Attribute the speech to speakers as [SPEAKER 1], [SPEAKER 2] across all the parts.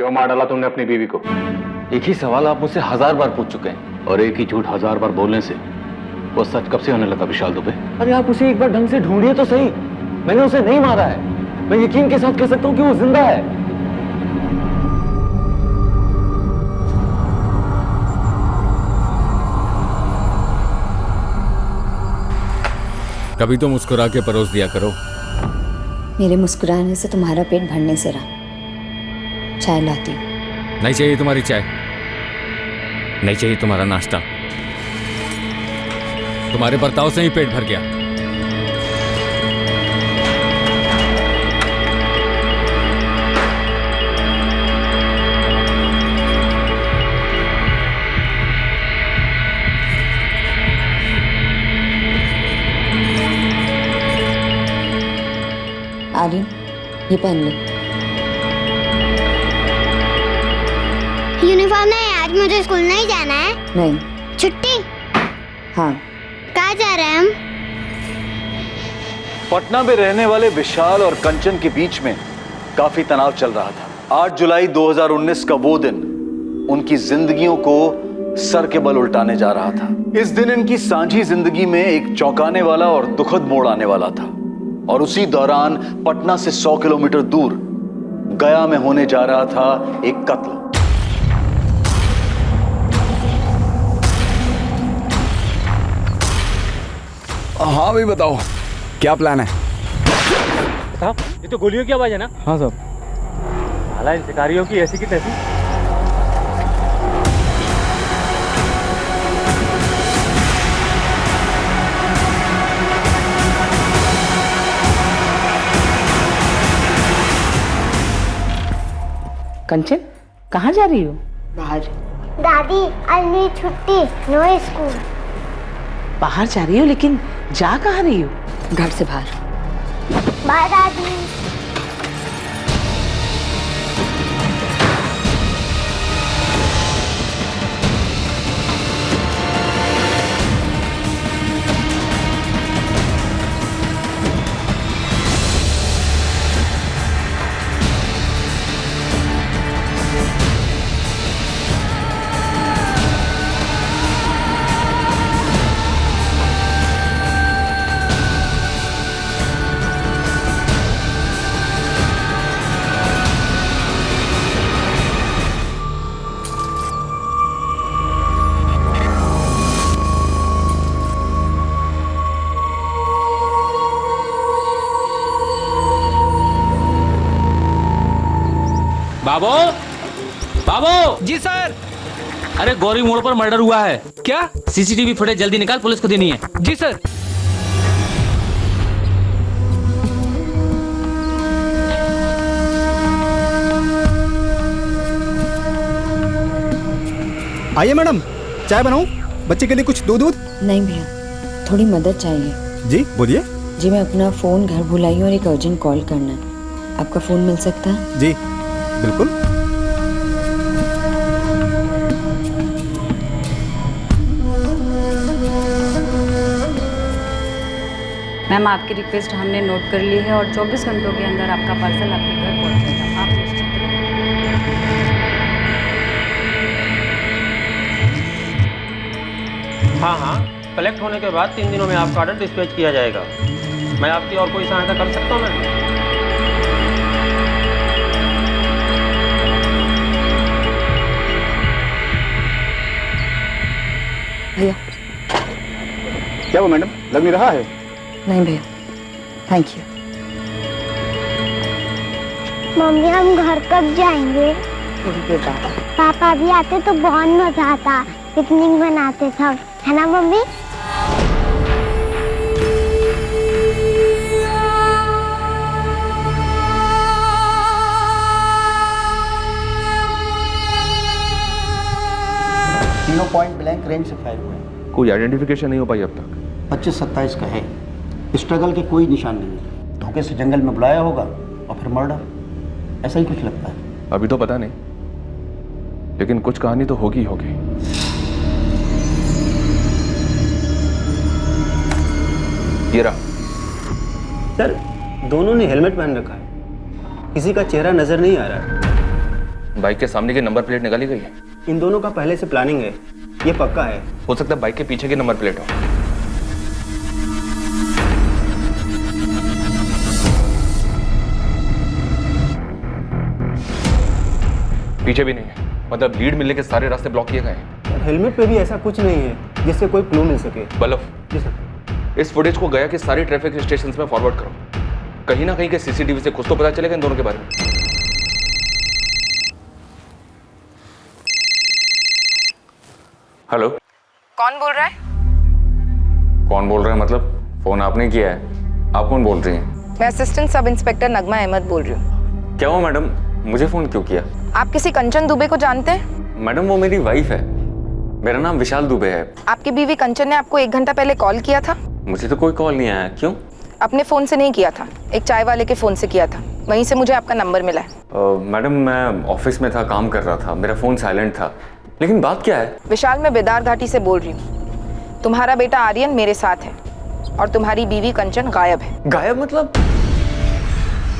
[SPEAKER 1] क्यों मार डाला तुमने अपनी बीवी को?
[SPEAKER 2] एक ही सवाल आप मुझसे 1000 बार पूछ चुके हैं।
[SPEAKER 1] और एक ही झूठ 1000 बार बोलने से वो सच कब से होने लगा विशाल दुबे?
[SPEAKER 2] अरे आप उसे एक बार ढंग से ढूंढिए तो सही। मैंने उसे नहीं मारा है। मैं यकीन के साथ कह सकता हूँ कि वो जिंदा है।
[SPEAKER 3] कभी तो मुस्कुरा के परोस दिया करो।
[SPEAKER 4] मेरे मुस्कुराने से तुम्हारा पेट भरने से रहा। चाय लाती हूँ।
[SPEAKER 3] नहीं चाहिए तुम्हारी चाय, नहीं चाहिए तुम्हारा नाश्ता। तुम्हारे बर्ताव से ही पेट भर गया।
[SPEAKER 4] आर्यन, ये पहन ले।
[SPEAKER 5] यूनिफॉर्म नहीं, आज मुझे स्कूल नहीं जाना है।
[SPEAKER 4] नहीं।
[SPEAKER 5] छुट्टी?
[SPEAKER 4] हाँ।
[SPEAKER 5] कहाँ जा रहे हैं हम?
[SPEAKER 6] पटना में रहने वाले विशाल और कंचन के बीच में काफी तनाव चल रहा था। 8 जुलाई 2019 का वो दिन उनकी जिंदगियों को सर के बल उल्टाने जा रहा था। इस दिन इनकी सांझी जिंदगी में एक चौंकाने वाला और दुखद मोड़ आने वाला था। और उसी दौरान पटना से 100 किलोमीटर दूर गया में होने जा रहा था एक कत्ल।
[SPEAKER 7] हाँ भाई बताओ, क्या प्लान है?
[SPEAKER 8] साहब, ये तो गोलियों की आवाज है ना?
[SPEAKER 2] हाँ साहब।
[SPEAKER 8] साला इन शिकारियों की ऐसी की तैसी।
[SPEAKER 9] कंचन, कहाँ जा रही हो?
[SPEAKER 4] बाहर।
[SPEAKER 5] दादी, आज मेरी छुट्टी, नो स्कूल।
[SPEAKER 9] बाहर जा रही हो, लेकिन जा कहाँ रही हो?
[SPEAKER 4] घर से बाहर।
[SPEAKER 5] बाय दादी।
[SPEAKER 8] बाबू, बाबू।
[SPEAKER 7] जी सर।
[SPEAKER 8] अरे गौरी मोड़ पर मर्डर हुआ है।
[SPEAKER 7] क्या?
[SPEAKER 8] सीसीटीवी फुटेज जल्दी निकाल, पुलिस को देनी है।
[SPEAKER 7] जी सर।
[SPEAKER 10] आइए मैडम, चाय बनाऊं? बच्चे के लिए कुछ दूध?
[SPEAKER 4] नहीं भैया, थोड़ी मदद चाहिए।
[SPEAKER 10] जी बोलिए।
[SPEAKER 4] जी मैं अपना फ़ोन घर भुलाई हूँ और एक अर्जेंट कॉल करना है। आपका फ़ोन मिल सकता है?
[SPEAKER 10] जी बिल्कुल।
[SPEAKER 11] मैम, आपकी रिक्वेस्ट हमने नोट कर ली है और 24 घंटों के अंदर आपका पार्सल आपके घर पहुंचेगा। आप निश्चिंत रहें।
[SPEAKER 8] हाँ हाँ, कलेक्ट होने के बाद 3 दिनों में आपका ऑर्डर डिस्पैच किया जाएगा। मैं आपकी और कोई सहायता कर सकता हूँ मैम?
[SPEAKER 4] भैया।
[SPEAKER 10] क्या वो मैडम, लग नहीं रहा है?
[SPEAKER 4] नहीं भैया, थैंक यू।
[SPEAKER 5] मम्मी, हम घर कब जाएंगे?
[SPEAKER 4] थोड़ी देर बाद।
[SPEAKER 5] पापा भी आते तो बहुत मजा आता, पिकनिक मनाते सब, है ना मम्मी?
[SPEAKER 12] तीनों पॉइंट ब्लैंक रेंज से फायर हुए हैं।
[SPEAKER 1] कोई आइडेंटिफिकेशन नहीं हो पाई अब तक।
[SPEAKER 12] 25-27 का है। स्ट्रगल के कोई निशान नहीं है। धोखे से जंगल में बुलाया होगा और फिर मर्डर, ऐसा ही कुछ लगता है।
[SPEAKER 1] अभी तो पता नहीं, लेकिन कुछ कहानी तो होगी होगी। ये रहा।
[SPEAKER 8] सर, दोनों ने हेलमेट पहन रखा है। किसी का चेहरा नजर नहीं आ रहा है।
[SPEAKER 3] बाइक के सामने की नंबर प्लेट निकाली गई है?
[SPEAKER 12] इन दोनों का पहले से प्लानिंग है, ये पक्का है।
[SPEAKER 3] हो सकता है बाइक के पीछे की नंबर प्लेट हो। पीछे भी नहीं है, मतलब लीड मिलने के सारे रास्ते ब्लॉक किए गए हैं।
[SPEAKER 12] हेलमेट पे भी ऐसा कुछ नहीं है जिससे कोई क्लू मिल सके।
[SPEAKER 3] बल्लभ,
[SPEAKER 12] जी सर।
[SPEAKER 3] इस फुटेज को गया के सारी ट्रैफिक स्टेशंस में फॉरवर्ड करो। कहीं ना कहीं के सीसीटीवी से कुछ तो पता चलेगा इन दोनों के बारे में। हेलो,
[SPEAKER 11] कौन बोल रहा है?
[SPEAKER 3] कौन बोल रहा है मतलब? फोन आपने किया है, आप कौन बोल रही हैं?
[SPEAKER 11] मैं असिस्टेंट सब इंस्पेक्टर नगमा अहमद बोल रही हूँ।
[SPEAKER 3] क्या हुआ मैडम, मुझे फोन क्यों किया?
[SPEAKER 11] आप किसी कंचन दुबे को जानते हैं?
[SPEAKER 3] मैडम वो मेरी वाइफ है, मेरा नाम विशाल दुबे है।
[SPEAKER 11] आपकी बीवी कंचन ने आपको 1 घंटा पहले कॉल किया था?
[SPEAKER 3] मुझे तो कोई कॉल नहीं आया। क्यों?
[SPEAKER 11] अपने फोन से नहीं किया था, एक चाय वाले के फोन से किया था, वहीं से मुझे आपका नंबर मिला है।
[SPEAKER 3] मैडम मैं ऑफिस में था, काम कर रहा था, मेरा फोन साइलेंट था। लेकिन बात क्या है?
[SPEAKER 11] विशाल, मैं बेदार घाटी से बोल रही हूँ। तुम्हारा बेटा आर्यन मेरे साथ है और तुम्हारी बीवी कंचन गायब है।
[SPEAKER 3] गायब मतलब?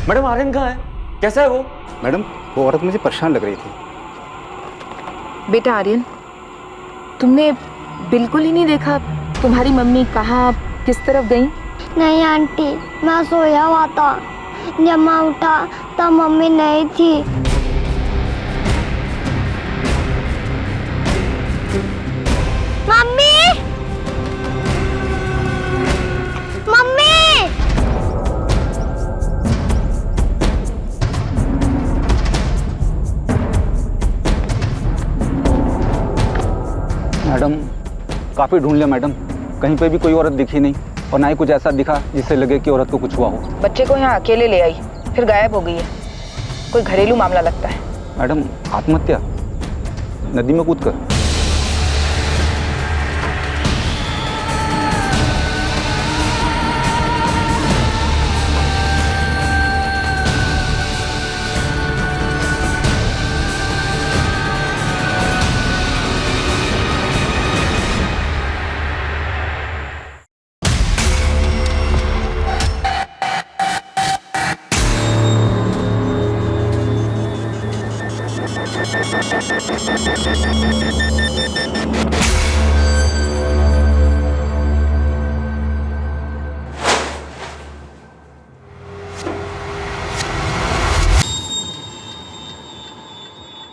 [SPEAKER 3] मैडम आर्यन कहाँ है, कैसा है वो?
[SPEAKER 10] मैडम वो औरत मुझे परेशान लग रही थी।
[SPEAKER 11] बेटा आर्यन, तुमने बिल्कुल ही नहीं देखा तुम्हारी मम्मी कहाँ किस तरफ गई?
[SPEAKER 5] नहीं आंटी, मैं सोया हुआ था, जब मैं उठा तब मम्मी नहीं थी। Mummy, mummy!
[SPEAKER 10] मैडम काफ़ी ढूंढ लिया मैडम, कहीं पे भी कोई औरत दिखी नहीं और ना ही कुछ ऐसा दिखा जिससे लगे कि औरत को कुछ हुआ हो।
[SPEAKER 11] बच्चे को यहाँ अकेले ले आई, फिर गायब हो गई है। कोई घरेलू मामला लगता है।
[SPEAKER 10] मैडम आत्महत्या, नदी में कूद कर।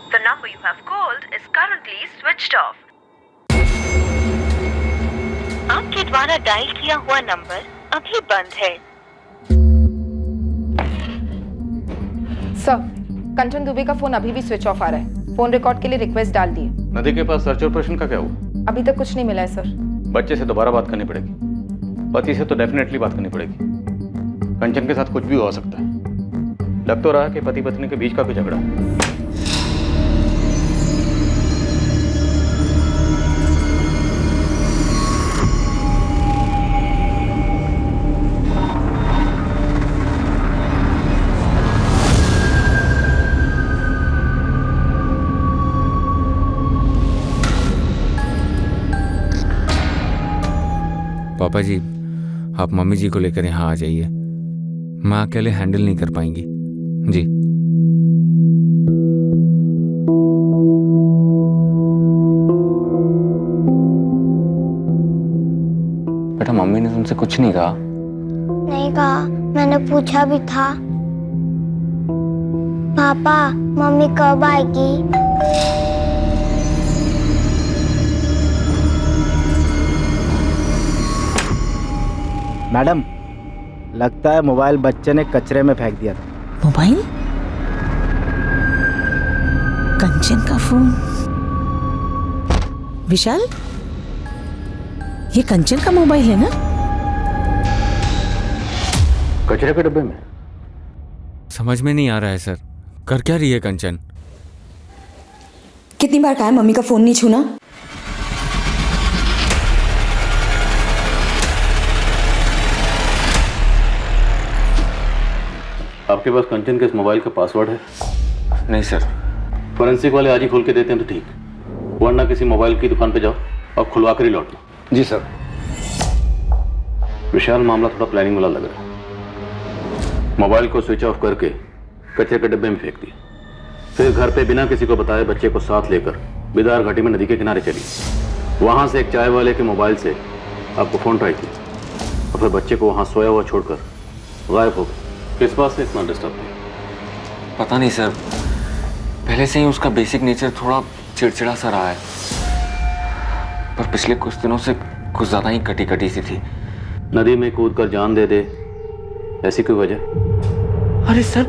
[SPEAKER 9] The number you have called is currently switched off. आपके द्वारा डायल किया हुआ नंबर अभी बंद है।
[SPEAKER 11] सर, कंचन दुबे का फोन अभी भी स्विच ऑफ आ रहा है। फोन रिकॉर्ड के लिए रिक्वेस्ट डाल दिए।
[SPEAKER 1] नदी के पास सर्च ऑपरेशन का क्या हुआ?
[SPEAKER 11] अभी तक कुछ नहीं मिला है सर।
[SPEAKER 1] बच्चे से दोबारा बात करनी पड़ेगी, पति से तो डेफिनेटली बात करनी पड़ेगी। कंचन के साथ कुछ भी हो सकता है। लग तो रहा है कि पति पत्नी के बीच का कोई झगड़ा है।
[SPEAKER 3] पापा जी, आप मम्मी जी को लेकर यहाँ आ जाइए, मैं अकेले हैंडल नहीं कर पाएंगी। जी बेटा, मम्मी ने तुमसे कुछ नहीं कहा?
[SPEAKER 5] नहीं कहा, मैंने पूछा भी था। पापा, मम्मी कब आएगी?
[SPEAKER 12] मैडम लगता है मोबाइल बच्चे ने कचरे में फेंक दिया था।
[SPEAKER 9] मोबाइल? कंचन का फोन? विशाल, ये कंचन का मोबाइल है ना?
[SPEAKER 1] कचरे के डब्बे में?
[SPEAKER 3] समझ में नहीं आ रहा है सर, कर क्या रही है कंचन?
[SPEAKER 4] कितनी बार कहा है मम्मी का फोन नहीं छूना?
[SPEAKER 1] आपके पास कंचन के इस मोबाइल का पासवर्ड है?
[SPEAKER 3] नहीं सर।
[SPEAKER 1] फोरेंसिक वाले आज ही खोल के देते हैं तो ठीक, वरना किसी मोबाइल की दुकान पे जाओ और खुलवा कर ही लौटना।
[SPEAKER 10] जी सर।
[SPEAKER 1] विशाल, मामला थोड़ा प्लानिंग वाला लग रहा है। मोबाइल को स्विच ऑफ करके कचरे के डब्बे में फेंक दिया। फिर घर पे बिना किसी को बताए बच्चे को साथ लेकर बिदार घाटी में नदी के किनारे चली। वहां से एक चाय वाले के मोबाइल से आपको फोन ट्राई की और फिर बच्चे को वहां सोया हुआ छोड़कर गायब हो गए। किस बात से इतना डिस्टर्ब थे?
[SPEAKER 3] पता नहीं सर, पहले से ही उसका बेसिक नेचर थोड़ा चिड़चिड़ा सा रहा है, पर पिछले कुछ दिनों से कुछ ज़्यादा ही कटी कटी सी थी।
[SPEAKER 1] नदी में कूद कर जान दे दे, ऐसी कोई वजह?
[SPEAKER 2] अरे सर,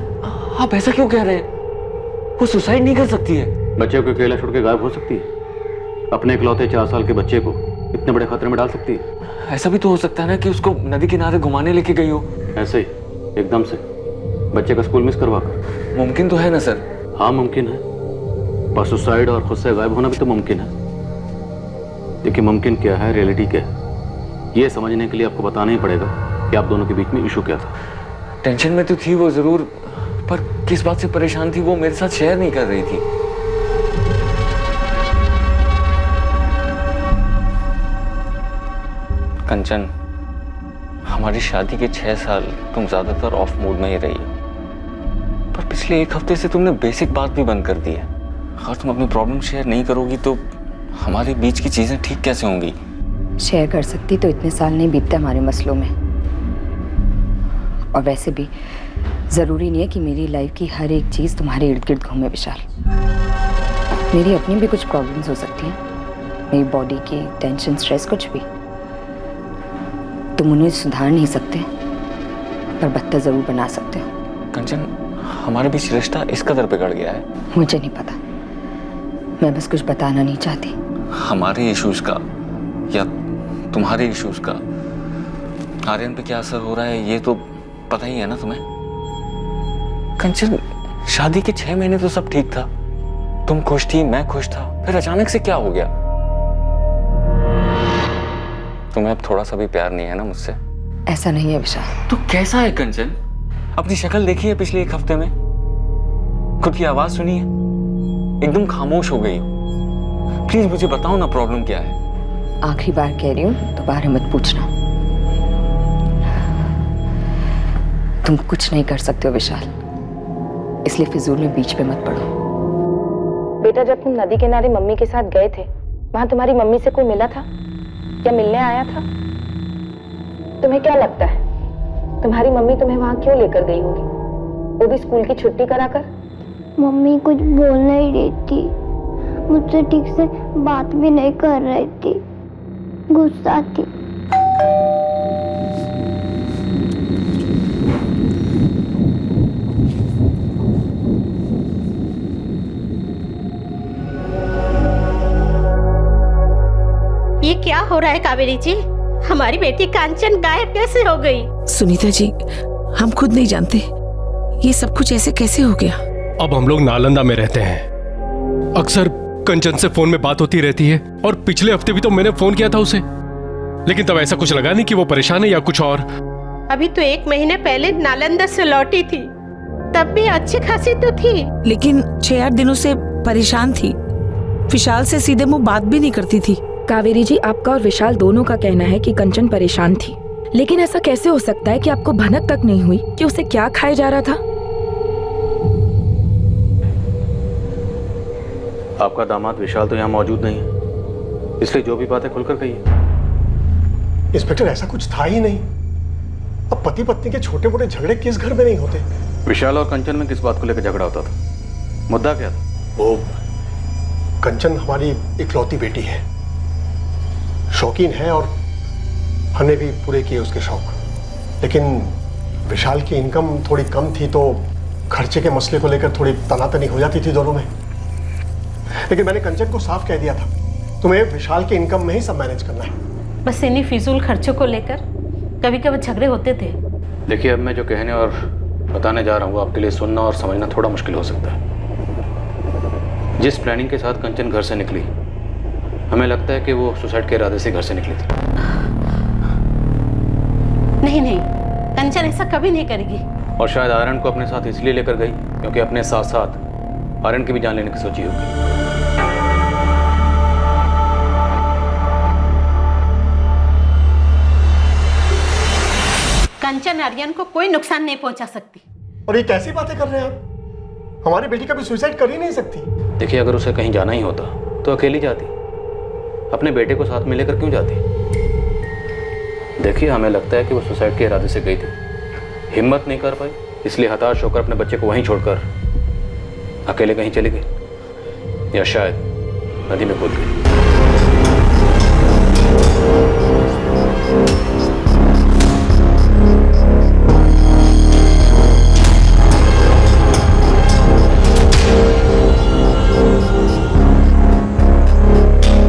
[SPEAKER 2] आप ऐसा क्यों कह रहे हैं? वो सुसाइड नहीं कर सकती है।
[SPEAKER 1] बच्चे को अकेला छोड़ के गायब हो सकती है? अपने इकलौते 4 साल के बच्चे को इतने बड़े खतरे में डाल सकती है?
[SPEAKER 3] ऐसा भी तो हो सकता है ना कि उसको नदी किनारे घुमाने लेके गई हो।
[SPEAKER 1] ऐसे ही एकदम से बच्चे का स्कूल मिस करवा कर?
[SPEAKER 3] मुमकिन तो है ना सर?
[SPEAKER 1] हाँ मुमकिन है, पर सुसाइड और खुद से गायब होना भी तो मुमकिन है। देखिए मुमकिन क्या है, रियलिटी क्या है, ये समझने के लिए आपको बताना ही पड़ेगा कि आप दोनों के बीच में इशू क्या था।
[SPEAKER 3] टेंशन में तो थी वो जरूर, पर किस बात से परेशान थी वो मेरे साथ शेयर नहीं कर रही थी। कंचन, हमारी शादी के 6 साल तुम ज्यादातर ऑफ मूड में ही रही हो, पर पिछले 1 हफ्ते से तुमने बेसिक बात भी बंद कर दी है। अगर तुम अपनी प्रॉब्लम शेयर नहीं करोगी तो हमारे बीच की चीजें ठीक कैसे होंगी?
[SPEAKER 4] शेयर कर सकती तो इतने साल नहीं बीतते हमारे मसलों में। और वैसे भी ज़रूरी नहीं है कि मेरी लाइफ की हर एक चीज़ तुम्हारे इर्द गिर्द घूमे विशाल। मेरी अपनी भी कुछ प्रॉब्लम्स हो सकती हैं, मेरी बॉडी की टेंशन, स्ट्रेस, कुछ भी। तुम उन्हें सुधार नहीं सकते, पर बदतर ज़रूर बना सकते हो।
[SPEAKER 3] कंचन, हमारे बीच रिश्ता इस कदर बिगड़ गया है।
[SPEAKER 4] मुझे नहीं पता, मैं बस कुछ बताना नहीं चाहती।
[SPEAKER 3] हमारे इश्यूज का या तुम्हारे इश्यूज का आर्यन पे क्या असर हो रहा है ये तो पता ही है ना तुम्हें। कंचन, शादी के 6 महीने तो सब ठीक था, तुम खुश थी, मैं खुश था, फिर अचानक से क्या हो गया? तुम्हें अब थोड़ा सा भी प्यार नहीं है ना मुझसे?
[SPEAKER 4] ऐसा नहीं है विशाल।
[SPEAKER 3] तो कैसा है कंचन? अपनी शक्ल देखी है पिछले 1 हफ्ते में? खुद की आवाज सुनी है? एकदम खामोश हो गई। प्लीज मुझे बताओ ना प्रॉब्लम क्या है।
[SPEAKER 4] आखिरी बार कह रही हूँ, दोबारा मत पूछना। तुम कुछ नहीं कर सकते हो विशाल, इसलिए फिजूल में बीच पे मत पड़ो।
[SPEAKER 11] बेटा, जब तुम नदी किनारे मम्मी के साथ गए थे, वहां तुम्हारी मम्मी से कोई मिला था या मिलने आया था? तुम्हें क्या लगता है तुम्हारी मम्मी तुम्हें वहां क्यों लेकर गई होगी, वो भी स्कूल की छुट्टी कराकर?
[SPEAKER 5] मम्मी कुछ बोल नहीं रही थी, मुझसे ठीक से बात भी नहीं कर रही थी, गुस्सा थी।
[SPEAKER 13] ये क्या हो रहा है कावेरी जी? हमारी बेटी कांचन गायब कैसे हो गई?
[SPEAKER 9] सुनीता जी, हम खुद नहीं जानते ये सब कुछ ऐसे कैसे हो गया।
[SPEAKER 14] अब हम लोग नालंदा में रहते हैं, अक्सर कंचन से फोन में बात होती रहती है, और पिछले हफ्ते भी तो मैंने फोन किया था उसे, लेकिन तब ऐसा कुछ लगा नहीं कि वो परेशान है या कुछ और।
[SPEAKER 13] अभी तो 1 महीने पहले नालंदा से लौटी थी, तब भी अच्छी खासी तो थी।
[SPEAKER 9] लेकिन 6-8 दिनों से परेशान थी, विशाल से सीधे मुंह बात भी नहीं करती थी।
[SPEAKER 11] कावेरी जी, आपका और विशाल दोनों का कहना है कि कंचन परेशान थी, लेकिन ऐसा कैसे हो सकता है कि आपको भनक तक नहीं हुई कि उसे क्या खाया जा रहा था?
[SPEAKER 1] आपका दामाद विशाल तो यहाँ मौजूद नहीं है, इसलिए जो भी बातें खुलकर कहिए।
[SPEAKER 15] इंस्पेक्टर, ऐसा कुछ था ही नहीं। अब पति पत्नी के छोटे मोटे झगड़े किस घर में नहीं होते?
[SPEAKER 1] विशाल और कंचन में किस बात को लेकर झगड़ा होता था? मुद्दा क्या था?
[SPEAKER 15] वो कंचन हमारी इकलौती बेटी है, शौकीन है, और हमने भी पूरे किए उसके शौक। लेकिन विशाल की इनकम थोड़ी कम थी, तो खर्चे के मसले को लेकर थोड़ी तनातनी हो जाती थी दोनों में। लेकिन मैंने कंचन को साफ कह दिया था, तुम्हें विशाल के इनकम में ही सब मैनेज करना है।
[SPEAKER 13] बस इन्हीं फिजूल खर्चों को लेकर कभी कभी झगड़े होते थे।
[SPEAKER 1] देखिए, अब मैं जो कहने और बताने जा रहा हूँ आपके लिए सुनना और समझना थोड़ा मुश्किल हो सकता है। जिस प्लानिंग के साथ कंचन घर से निकली, हमें लगता है कि वो सुसाइड के इरादे से घर से निकली थी।
[SPEAKER 13] नहीं नहीं, कंचन ऐसा कभी नहीं करेगी।
[SPEAKER 1] और शायद आर्यन को अपने साथ इसलिए लेकर गई क्योंकि अपने साथ साथ आर्यन की भी जान लेने की सोची होगी।
[SPEAKER 13] कंचन आर्यन को कोई नुकसान नहीं पहुंचा सकती।
[SPEAKER 15] और ये कैसी बातें कर रहे हैं आप? हमारी बेटी कभी सुसाइड कर ही नहीं सकती।
[SPEAKER 1] देखिए, अगर उसे कहीं जाना ही होता तो अकेली जाती, अपने बेटे को साथ में लेकर क्यों जाती? देखिए, हमें लगता है कि वो सुसाइड के इरादे से गई थी, हिम्मत नहीं कर पाई, इसलिए हताश होकर अपने बच्चे को वहीं छोड़कर अकेले कहीं चली गई, या शायद नदी में कूद गई।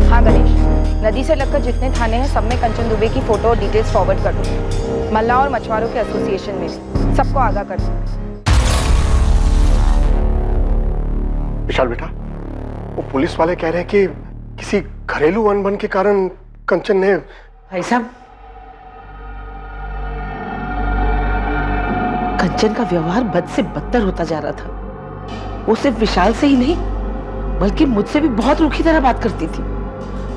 [SPEAKER 11] हाँ गणेश, नदी से लगकर जितने थाने हैं सब में कंचन दुबे की फोटो और डिटेल्स फॉरवर्ड कर दो। मल्लाह और मछुआरों के एसोसिएशन में सबको आगाह कर दो।
[SPEAKER 15] विशाल बेटा, वो पुलिस वाले कह रहे हैं कि किसी घरेलू अनबन के कारण कंचन ने।
[SPEAKER 9] भाई साहब, कंचन का व्यवहार बद से बदतर होता जा रहा था। वो सिर्फ विशाल से ही नहीं बल्कि मुझसे भी बहुत रूखी तरह बात करती थी।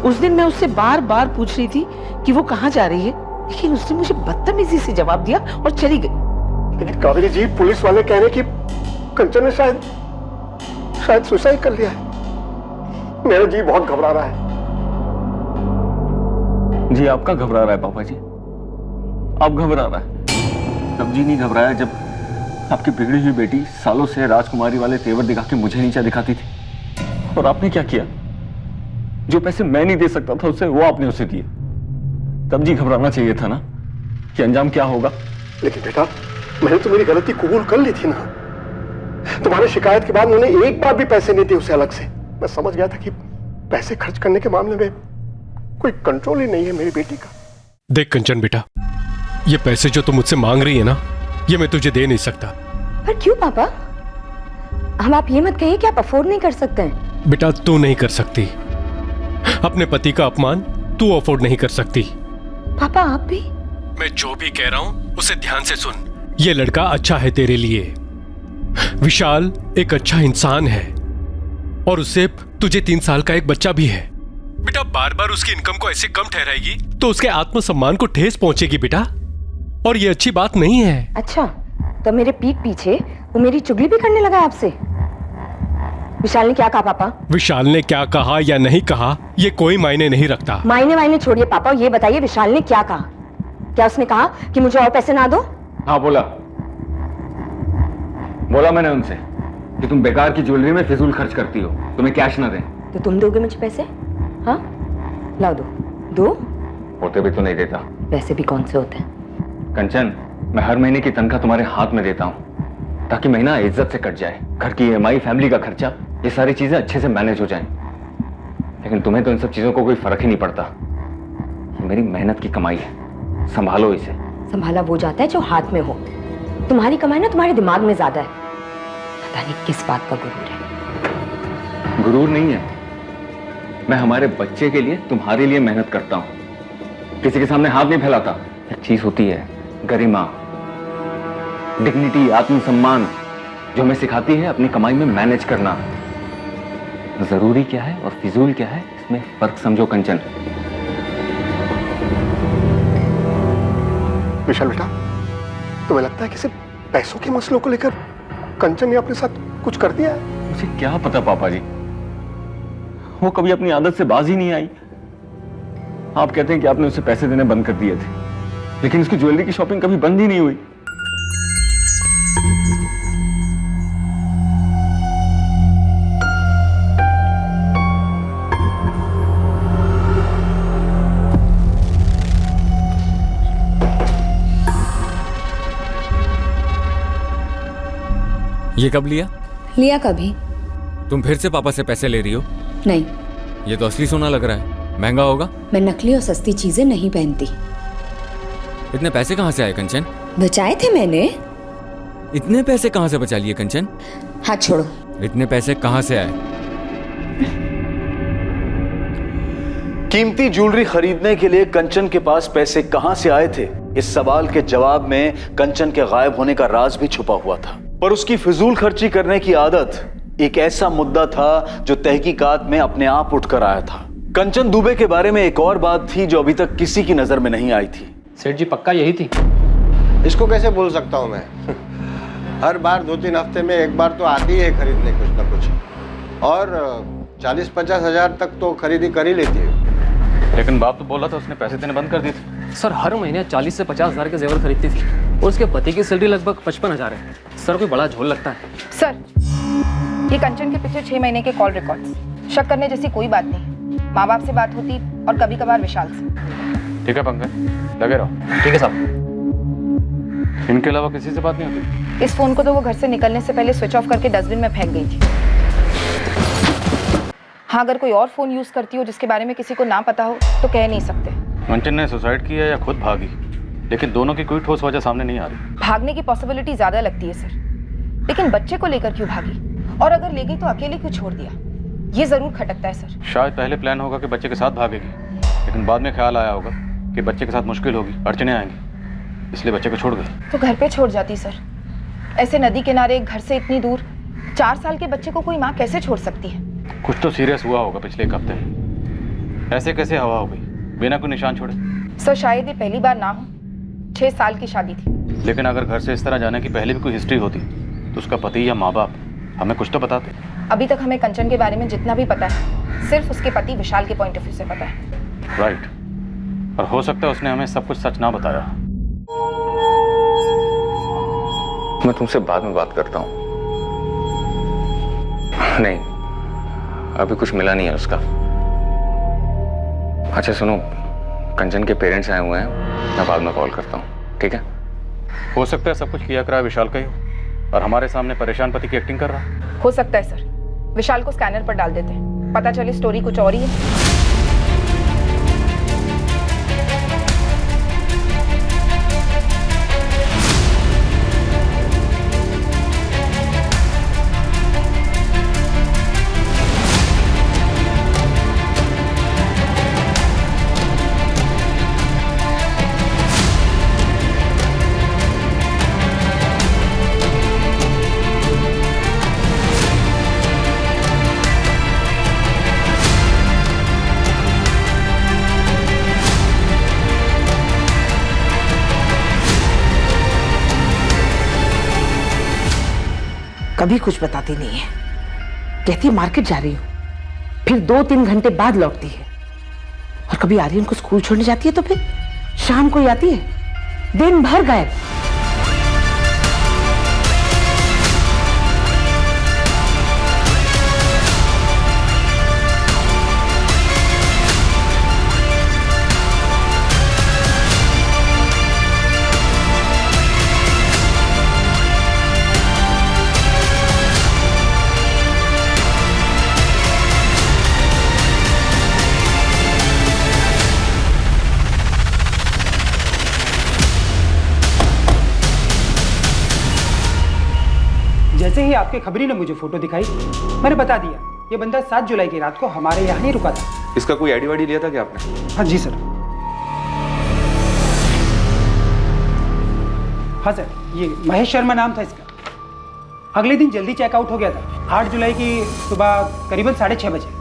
[SPEAKER 9] उस दिन मैं उससे बार बार पूछ रही थी कि वो कहाँ जा रही है, लेकिन उसने मुझे बदतमीजी से जवाब दिया और चली गई।
[SPEAKER 15] लेकिन कावेरी जी, पुलिस वाले कह रहे हैं कि कंचन ने शायद सुसाइड कर लिया है। मेरा जी बहुत घबरा रहा है।
[SPEAKER 3] जी आपका घबरा रहा है पापा जी, आप घबरा रहा है। तब जी नहीं घबराया जब आपकी बिगड़ी हुई बेटी सालों से राजकुमारी वाले तेवर दिखा के मुझे नीचा दिखाती थी, और आपने क्या किया? जो पैसे मैं नहीं दे सकता था उससे वो आपने उसे दिए। तब जी घबराना चाहिए था ना कि अंजाम क्या होगा।
[SPEAKER 15] लेकिन बेटा, मैंने तो मेरी गलती कबूल कर ली थी ना। तुम्हारी शिकायत के बाद उन्होंने एक बार भी पैसे नहीं दिए उसे अलग से। मैं समझ गया था कि पैसे खर्च करने के मामले में कोई कंट्रोल ही नहीं है मेरी बेटी का।
[SPEAKER 14] देख कंचन बेटा, ये पैसे जो तुम मुझसे मांग रही है ना, ये मैं तुझे दे नहीं सकता।
[SPEAKER 4] पर क्यों पापा? हम आप ये मत कहिए कि आप अफोर्ड नहीं कर सकते हैं।
[SPEAKER 14] बेटा, तू नहीं कर सकती। अपने पति का अपमान तू अफोर्ड नहीं कर सकती।
[SPEAKER 4] पापा आप भी?
[SPEAKER 14] मैं जो भी कह रहा हूं उसे ध्यान से सुन। ये लड़का अच्छा है तेरे लिए। विशाल एक अच्छा इंसान है और उससे तुझे 3 साल का एक बच्चा भी है। बेटा, बार बार उसकी इनकम को ऐसे कम ठहराएगी तो उसके आत्मसम्मान को ठेस पहुंचेगी बेटा, और ये अच्छी बात नहीं है।
[SPEAKER 4] अच्छा, तो मेरे पीठ पीछे वो मेरी चुगली भी करने लगा आपसे? विशाल ने क्या कहा पापा?
[SPEAKER 14] विशाल ने क्या कहा या नहीं कहा ये कोई मायने नहीं रखता।
[SPEAKER 4] मायने छोड़िए पापा, ये बताइए विशाल ने क्या कहा? क्या उसने कहा कि मुझे और पैसे ना दो?
[SPEAKER 3] हाँ बोला मैंने उनसे कि तुम बेकार की ज्वेलरी में फिजूल खर्च करती हो, तुम्हें कैश ना दें।
[SPEAKER 4] तो तुम दोगे मुझे पैसे? हाँ, लाओ दो।
[SPEAKER 3] होते भी तो नहीं देता।
[SPEAKER 4] पैसे भी कौन से होते हैं?
[SPEAKER 3] कंचन, मैं हर महीने की तनख्वाह तुम्हारे हाथ में देता हूँ ताकि महीना इज्जत से कट जाए। घर की EMI, फैमिली का खर्चा, ये सारी चीजें अच्छे से मैनेज हो जाएं। लेकिन तुम्हें तो इन सब चीजों को कोई फर्क ही नहीं पड़ता। ये मेरी मेहनत की कमाई है, संभालो इसे।
[SPEAKER 4] संभाला वो जाता है जो हाथ में हो। तुम्हारी कमाई ना तुम्हारे दिमाग में ज्यादा है। पता नहीं किस बात का गुरूर है।
[SPEAKER 3] गुरूर नहीं है, मैं हमारे बच्चे के लिए, तुम्हारे लिए मेहनत करता हूँ, किसी के सामने हाथ नहीं फैलाता। एक चीज होती है गरिमा, डिग्निटी, आत्मसम्मान, जो हमें सिखाती है अपनी कमाई में मैनेज करना। जरूरी क्या है और फिजूल क्या है, इसमें फर्क समझो कंचन।
[SPEAKER 15] विशाल बेटा, तुम्हें लगता है कि सिर्फ पैसों के मसलों को लेकर कंचन ने अपने साथ कुछ कर दिया है?
[SPEAKER 3] मुझे क्या पता पापा जी, वो कभी अपनी आदत से बाज ही नहीं आई। आप कहते हैं कि आपने उसे पैसे देने बंद कर दिए थे, लेकिन उसकी ज्वेलरी की शॉपिंग कभी बंद ही नहीं हुई।
[SPEAKER 16] ये कब लिया?
[SPEAKER 4] लिया कभी?
[SPEAKER 16] तुम फिर से पापा से पैसे ले रही हो?
[SPEAKER 4] नहीं।
[SPEAKER 16] ये तो असली सोना लग रहा है, महंगा होगा।
[SPEAKER 4] मैं नकली और सस्ती चीजें नहीं पहनती।
[SPEAKER 16] इतने पैसे कहाँ से आए कंचन?
[SPEAKER 4] बचाए थे मैंने।
[SPEAKER 16] इतने पैसे कहाँ से बचा लिए कंचन?
[SPEAKER 4] हाथ छोड़ो।
[SPEAKER 16] इतने पैसे कहाँ से आए?
[SPEAKER 6] कीमती ज्वेलरी खरीदने के लिए कंचन के पास पैसे कहां से आए थे, इस सवाल के जवाब में कंचन के गायब होने का राज भी छुपा हुआ था। पर उसकी फिजूल खर्ची करने की आदत एक ऐसा मुद्दा था जो तहकीकात में अपने आप उठकर आया था। कंचन दुबे के बारे में एक और बात थी जो अभी तक किसी की नजर में नहीं आई थी।
[SPEAKER 8] सेठ जी, पक्का यही थी?
[SPEAKER 12] इसको कैसे बोल सकता हूं मैं?
[SPEAKER 17] हर बार 2-3 हफ्ते में एक बार तो आती है खरीदने कुछ ना कुछ, और 40-50 हज़ार तक तो खरीदी कर ही लेती है।
[SPEAKER 3] लेकिन बाप तो बोला था उसने पैसे देने बंद कर दिए थे।
[SPEAKER 2] सर हर महीने 40 से 50 हज़ार के जेवर खरीदती थी और उसके पति की सैलरी लगभग 55,000 है। सर कोई बड़ा झोल लगता है।
[SPEAKER 11] सर ये कंचन के पिछले 6 महीने के कॉल रिकॉर्ड्स, शक करने जैसी कोई बात नहीं। माँ बाप से बात होती और कभी कभार विशाल से।
[SPEAKER 3] ठीक है पंकज, लगे रहो।
[SPEAKER 2] ठीक है साहब।
[SPEAKER 3] इनके अलावा किसी से बात नहीं होती?
[SPEAKER 11] इस फोन को तो वो घर से निकलने से पहले स्विच ऑफ करके डस्टबिन में फेंक गई थी। हाँ, अगर कोई और फोन यूज करती हो जिसके बारे में किसी को ना पता हो तो कह नहीं सकते।
[SPEAKER 3] कंचन ने सुसाइड किया या खुद भागी, लेकिन दोनों की कोई ठोस वजह सामने नहीं आ रही।
[SPEAKER 11] भागने की पॉसिबिलिटी ज्यादा लगती है सर, लेकिन बच्चे को लेकर क्यों भागी, और अगर ले गई तो अकेले क्यों छोड़ दिया, ये जरूर खटकता है सर।
[SPEAKER 3] शायद पहले प्लान होगा कि बच्चे के साथ भागेगी, लेकिन बाद में ख्याल आया होगा कि बच्चे के साथ मुश्किल होगी, अड़चने आएंगी, इसलिए बच्चे को छोड़ गई।
[SPEAKER 11] तो घर पे छोड़ जाती सर। ऐसे नदी किनारे घर से इतनी दूर 4 साल के बच्चे को कोई माँ कैसे छोड़ सकती है?
[SPEAKER 3] कुछ तो सीरियस हुआ होगा पिछले 1 हफ्ते में। ऐसे कैसे हवा हो गई बिना कोई निशान छोड़े?
[SPEAKER 11] सर शायद ये पहली बार ना हो, 6 साल की शादी थी।
[SPEAKER 3] लेकिन अगर घर से इस तरह जाने की पहले भी कोई हिस्ट्री होती तो उसका पति या माँ बाप हमें कुछ तो बताते।
[SPEAKER 11] अभी तक हमें कंचन के बारे में जितना भी पता है सिर्फ उसके पति विशाल के पॉइंट ऑफ व्यू से पता है।
[SPEAKER 3] राइट, और हो सकता है उसने हमें सब कुछ सच ना बताया। मैं तुमसे बाद में बात करता हूँ। नहीं, अभी कुछ मिला नहीं है उसका। अच्छा सुनो, कंचन के पेरेंट्स आए हुए हैं, मैं बाद में कॉल करता हूँ, ठीक है? हो सकता है सब कुछ किया करा विशाल का ही हो और हमारे सामने परेशान पति की एक्टिंग कर रहा।
[SPEAKER 11] हो सकता है सर, विशाल को स्कैनर पर डाल देते हैं, पता चले स्टोरी कुछ और ही है।
[SPEAKER 9] कभी कुछ बताती नहीं है, कहती है मार्केट जा रही हूँ, फिर 2-3 घंटे बाद लौटती है। और कभी आर्यन को स्कूल छोड़ने जाती है तो फिर शाम को ही आती है, दिन भर गायब।
[SPEAKER 18] जैसे ही आपके खबरी ने मुझे फोटो दिखाई, मैंने बता दिया ये बंदा 7 जुलाई की रात को हमारे यहाँ ही रुका था।
[SPEAKER 3] इसका कोई आईडी वाईडी लिया था क्या आपने?
[SPEAKER 18] हाँ जी सर। हाँ सर, ये महेश शर्मा नाम था इसका। अगले दिन जल्दी चेकआउट हो गया था, 8 जुलाई की सुबह करीबन 6:30 बजे।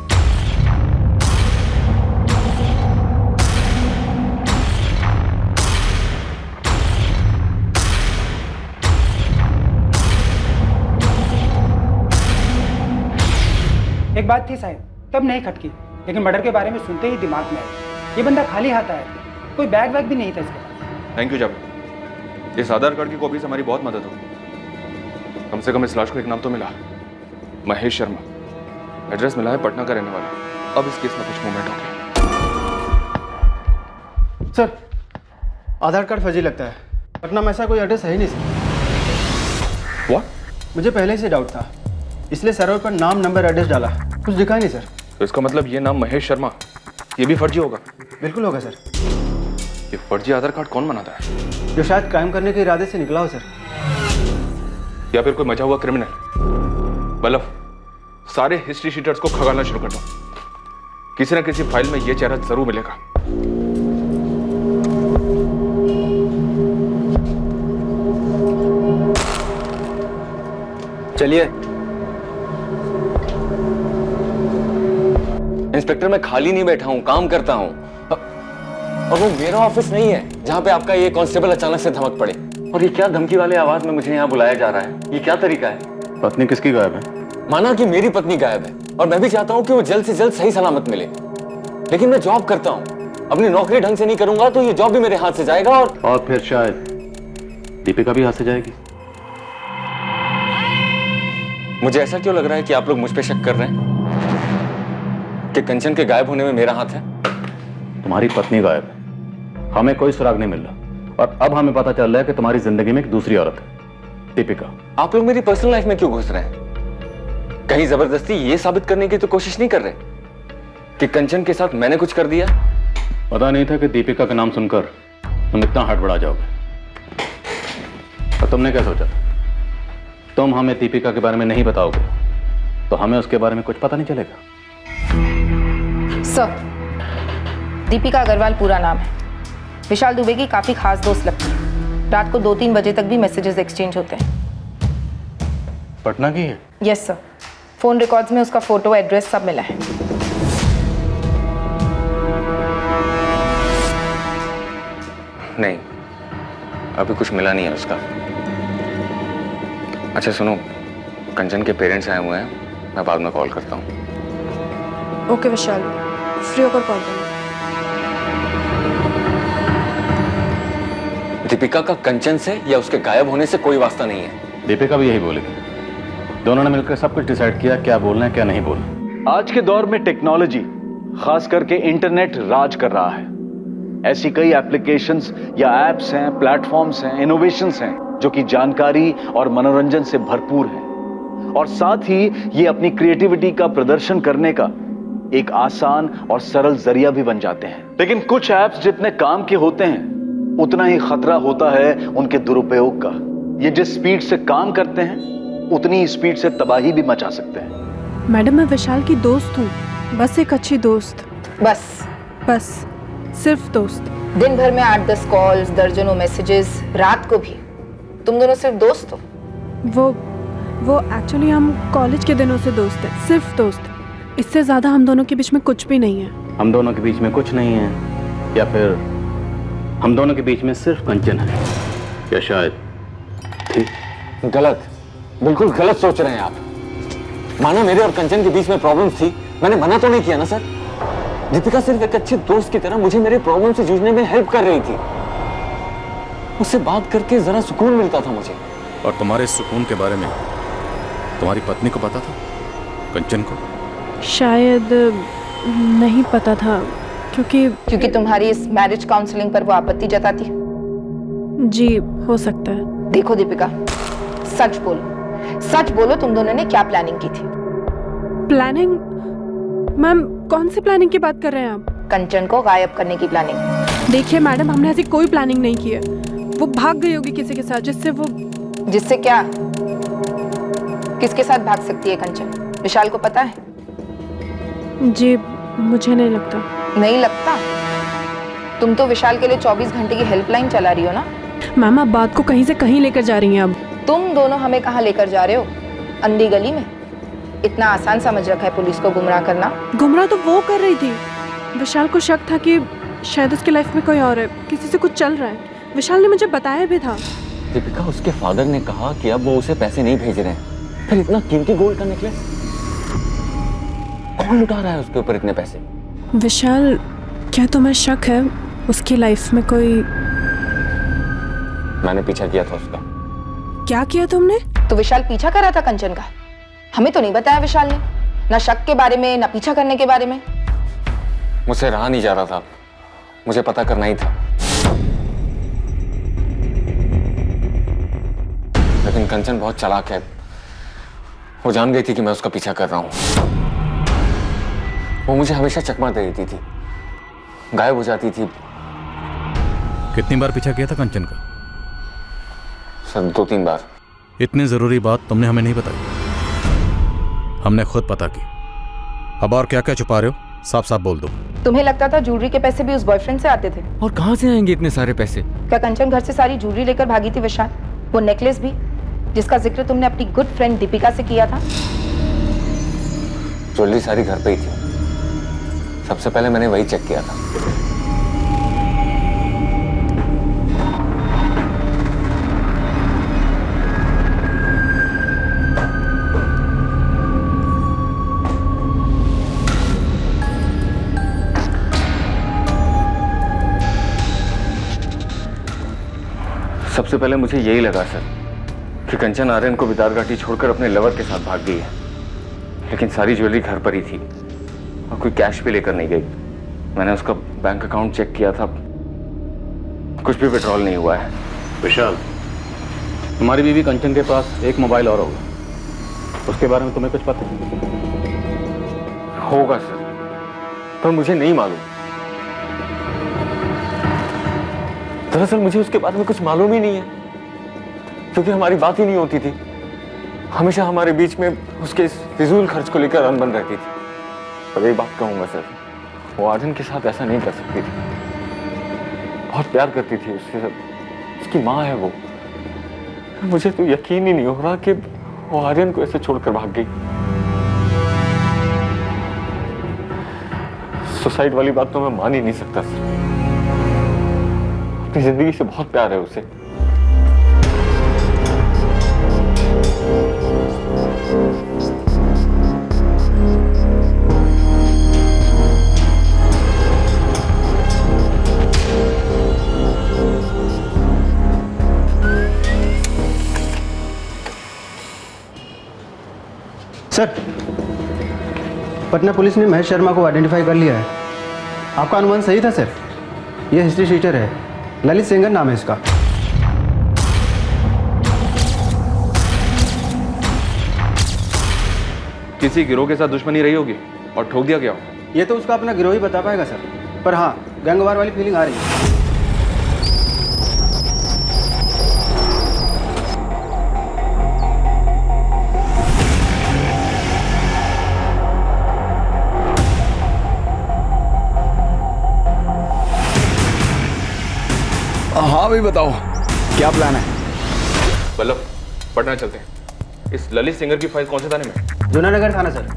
[SPEAKER 18] एक बात थी साहब, तब नहीं खटकी, लेकिन मर्डर के बारे में सुनते ही दिमाग में आया। ये बंदा खाली हाथ आया, कोई बैग वैग भी नहीं था इसके पास।
[SPEAKER 3] थैंक यू जावेद, इस आधार कार्ड की कॉपी से हमारी बहुत मदद होगी। कम से कम इस लाश को एक नाम तो मिला, महेश शर्मा। एड्रेस मिला है पटना का रहने वाला। अब इस केस में कुछ मूवमेंट हो गया।
[SPEAKER 18] सर आधार कार्ड फर्जी लगता है, पटना में ऐसा कोई एड्रेस है ही नहीं सर।
[SPEAKER 3] व्हाट?
[SPEAKER 18] मुझे पहले से डाउट था, इसलिए सर्वर पर नाम नंबर एड्रेस डाला, कुछ दिखा नहीं सर।
[SPEAKER 3] तो इसका मतलब ये नाम महेश शर्मा, ये भी फर्जी होगा?
[SPEAKER 18] बिल्कुल होगा सर।
[SPEAKER 3] ये फर्जी आधार कार्ड कौन बनाता है?
[SPEAKER 18] जो शायद क्राइम करने के इरादे से निकला हो सर,
[SPEAKER 3] या फिर कोई मचा हुआ क्रिमिनल। बल्लभ, सारे हिस्ट्री शीटर्स को खगालना शुरू कर दो, किसी ना किसी फाइल में ये चेहरा जरूर मिलेगा।
[SPEAKER 2] चलिए।
[SPEAKER 16] इंस्पेक्टर मैं खाली नहीं बैठा हूं, काम करता हूं। और वो मेरा ऑफिस नहीं है जहां पे आपका ये कांस्टेबल अचानक से धमक पड़े।
[SPEAKER 3] और ये क्या धमकी वाले आवाज में मुझे यहाँ बुलाया जा रहा है? ये क्या तरीका है?
[SPEAKER 1] पत्नी किसकी गायब है?
[SPEAKER 3] माना कि मेरी पत्नी गायब है और मैं भी चाहता हूँ कि वो जल्द से जल्द सही सलामत मिले, लेकिन मैं जॉब करता हूँ, अपनी नौकरी ढंग से नहीं करूंगा तो ये जॉब भी मेरे हाथ से जाएगा और
[SPEAKER 1] फिर शायद दीपिका भी हाथ से जाएगी।
[SPEAKER 3] मुझे ऐसा क्यों लग रहा है कि आप लोग मुझ पे शक कर रहे हैं कि कंचन के गायब होने में मेरा हाथ है?
[SPEAKER 1] तुम्हारी पत्नी गायब है, हमें कोई सुराग नहीं मिल रहा और अब हमें पता चल रहा है कि तुम्हारी जिंदगी में एक दूसरी औरत है, दीपिका।
[SPEAKER 3] आप लोग मेरी पर्सनल लाइफ में क्यों घुस रहे हैं? कहीं जबरदस्ती ये साबित करने की तो कोशिश नहीं कर रहे कि कंचन के साथ मैंने कुछ कर दिया?
[SPEAKER 1] पता नहीं था कि दीपिका का नाम सुनकर तुम इतना हड़बड़ा जाओगे। और तुमने क्या सोचा? तुम हमें दीपिका के बारे में नहीं बताओगे तो हमें उसके बारे में कुछ पता नहीं चलेगा।
[SPEAKER 11] सर, दीपिका अग्रवाल पूरा नाम है। विशाल दुबे की काफी खास दोस्त लगती है। रात को 2-3 बजे तक भी मैसेजेस एक्सचेंज होते हैं।
[SPEAKER 1] पटना की है?
[SPEAKER 11] यस सर, फोन रिकॉर्ड्स में उसका फोटो, एड्रेस सब मिला है।
[SPEAKER 3] नहीं, अभी कुछ मिला नहीं है उसका। अच्छा सुनो, कंचन के पेरेंट्स आए हुए हैं, मैं बाद में कॉल करता हूँ।
[SPEAKER 19] ओके विशाल, फ्री होकर कॉल करना।
[SPEAKER 3] दीपिका का कंचन से या उसके गायब होने से कोई वास्ता नहीं है।
[SPEAKER 1] दीपिका भी यही बोलेगी। दोनों ने मिलकर सब कुछ डिसाइड किया क्या बोलना है क्या नहीं बोलना।
[SPEAKER 6] आज के दौर में टेक्नोलॉजी, खास करके इंटरनेट राज कर रहा है। ऐसी कई एप्लीकेशंस या एप्स हैं, प्लेटफॉर्म्स हैं, इनोवेशंस हैं जो कि जानकारी और मनोरंजन से भरपूर हैं और साथ ही ये अपनी क्रिएटिविटी का प्रदर्शन करने का एक आसान और सरल जरिया भी बन जाते हैं। लेकिन कुछ ऐप्स जितने काम के होते हैं उतना ही खतरा होता है उनके दुरुपयोग का। ये जिस स्पीड से काम करते हैं उतनी ही स्पीड से तबाही भी मचा सकते हैं।
[SPEAKER 19] मैडम, मैं विशाल की दोस्त हूँ, बस एक अच्छी दोस्त।
[SPEAKER 11] बस
[SPEAKER 19] सिर्फ दोस्त।
[SPEAKER 11] दिन भर में 8-10 कॉल्स, दर्जनों मैसेजेस, रात को भी। तुम दोनों सिर्फ दोस्त हो?
[SPEAKER 19] वो एक्चुअली हम कॉलेज के दिनों से दोस्त हैं, सिर्फ दोस्त। इससे ज्यादा हम दोनों के बीच में कुछ भी नहीं है।
[SPEAKER 1] हम दोनों के बीच में कुछ नहीं है या फिर हम दोनों के बीच में सिर्फ कंचन है या शायद ठीक?
[SPEAKER 3] गलत, बिल्कुल गलत सोच रहे हैं आप। माना मेरे और कंचन के बीच में प्रॉब्लम्स थी, मैंने मना तो नहीं किया ना सर। दीपिका सिर्फ एक अच्छे दोस्त की तरह मुझे मेरे प्रॉब्लम से जूझने में हेल्प कर रही थी। उससे बात करके जरा सुकून मिलता था मुझे।
[SPEAKER 1] और तुम्हारे सुकून के बारे में तुम्हारी पत्नी को पता था? कंचन को?
[SPEAKER 19] शायद नहीं पता था, क्योंकि
[SPEAKER 11] तुम्हारी इस मैरिज काउंसलिंग पर वो आपत्ति जताती।
[SPEAKER 19] जी हो सकता है।
[SPEAKER 11] देखो दीपिका, सच बोलो तुम दोनों ने क्या प्लानिंग की थी?
[SPEAKER 19] प्लानिंग? मैम, कौन सी प्लानिंग की बात कर रहे हैं आप?
[SPEAKER 11] कंचन को गायब करने की प्लानिंग।
[SPEAKER 19] देखिए मैडम, हमने ऐसी कोई प्लानिंग नहीं की है। वो भाग गई होगी किसी के साथ,
[SPEAKER 11] जिससे क्या? किसके साथ भाग सकती है कंचन? विशाल को पता है?
[SPEAKER 19] जी मुझे नहीं लगता।
[SPEAKER 11] नहीं लगता? तुम तो विशाल के लिए 24 घंटे की हेल्पलाइन चला रही हो ना?
[SPEAKER 19] मैम, आप बात को कहीं से कहीं लेकर जा रही हैं। अब
[SPEAKER 11] तुम दोनों हमें कहाँ लेकर जा रहे हो? अंधी गली में? इतना आसान समझ रखा है पुलिस को गुमराह करना?
[SPEAKER 19] गुमराह तो वो कर रही थी। विशाल को शक था कि शायद उसकी लाइफ में कोई और है, किसी से कुछ चल रहा है। विशाल ने मुझे बताया भी था।
[SPEAKER 3] दीपिका, उसके फादर ने कहा कि अब वो उसे पैसे नहीं भेज रहे हैं। फिर इतना कीमती गोल्ड का नेकलेस कौन लुटा रहा है उसके ऊपर इतने पैसे?
[SPEAKER 19] विशाल, क्या तुम्हें शक है उसकी लाइफ में कोई?
[SPEAKER 3] मैंने पीछा किया था उसका।
[SPEAKER 19] क्या किया तुमने?
[SPEAKER 11] तो विशाल पीछा कर रहा था कंचन का। हमें तो नहीं बताया विशाल ने, ना शक के बारे में ना पीछा करने के बारे में।
[SPEAKER 3] मुझसे रहा नहीं जा रहा था, मुझे पता करना ही था। लेकिन कंचन बहुत चालाक है, वो जान गई थी कि मैं उसका पीछा कर रहा हूं। वो मुझे हमेशा चकमा दे देती थी, गायब हो जाती थी।
[SPEAKER 1] कितनी बार पीछा किया था कंचन का?
[SPEAKER 3] सर 2-3 बार।
[SPEAKER 1] इतनी जरूरी बात तुमने हमें नहीं बताई, हमने खुद पता की। अब और क्या क्या छुपा रहे हो? साफ साफ बोल दो।
[SPEAKER 11] तुम्हें लगता था ज्वेलरी के पैसे भी उस बॉयफ्रेंड से आते थे?
[SPEAKER 3] और कहां से आएंगे इतने सारे पैसे?
[SPEAKER 11] क्या कंचन घर से सारी ज्वेलरी लेकर भागी थी विशाल? वो नेकलेस भी जिसका जिक्र तुमने अपनी गुड फ्रेंड दीपिका से किया था?
[SPEAKER 3] ज्वेलरी सारी घर पे ही थी। सबसे पहले मैंने वही चेक किया था। सबसे पहले मुझे यही लगा सर कि कंचन आर्यन को बिदार घाटी छोड़कर अपने लवर के साथ भाग गई है, लेकिन सारी ज्वेलरी घर पर ही थी और कोई कैश भी लेकर नहीं गई। मैंने उसका बैंक अकाउंट चेक किया था, कुछ भी विड्रॉल नहीं हुआ है।
[SPEAKER 1] विशाल, तुम्हारी बीवी कंचन के पास एक मोबाइल और होगा, उसके बारे में तुम्हें कुछ पता
[SPEAKER 3] होगा सर, पर मुझे नहीं मालूम। दरअसल मुझे उसके बारे में कुछ मालूम ही नहीं है, क्योंकि हमारी बात ही नहीं होती थी। हमेशा हमारे बीच में उसके इस फिजूल खर्च को लेकर अनबन रहती थी। अब एक बात कहूंगा सर, वो आर्यन के साथ ऐसा नहीं कर सकती थी। बहुत प्यार करती थी उसके साथ, उसकी माँ है वो। मुझे तो यकीन ही नहीं हो रहा कि वो आर्यन को ऐसे छोड़कर भाग गई। सुसाइड वाली बात तो मैं मान ही नहीं सकता सर। अपनी जिंदगी से बहुत प्यार है उसे।
[SPEAKER 12] सर, पटना पुलिस ने महेश शर्मा को आइडेंटिफाई कर लिया है। आपका अनुमान सही था सर, ये हिस्ट्री शीटर है, ललित सेंगर नाम है इसका।
[SPEAKER 20] किसी गिरोह के साथ दुश्मनी रही होगी और ठोक दिया गया हो।
[SPEAKER 12] ये तो उसका अपना गिरोह ही बता पाएगा सर, पर हाँ गैंगवार वाली फीलिंग आ रही है।
[SPEAKER 7] हाँ भाई बताओ, क्या प्लान है?
[SPEAKER 20] बल्लभ, पटना चलते हैं। इस ललित सिंगर की फाइल कौन से थाने में?
[SPEAKER 12] जूनानगर थाना सर।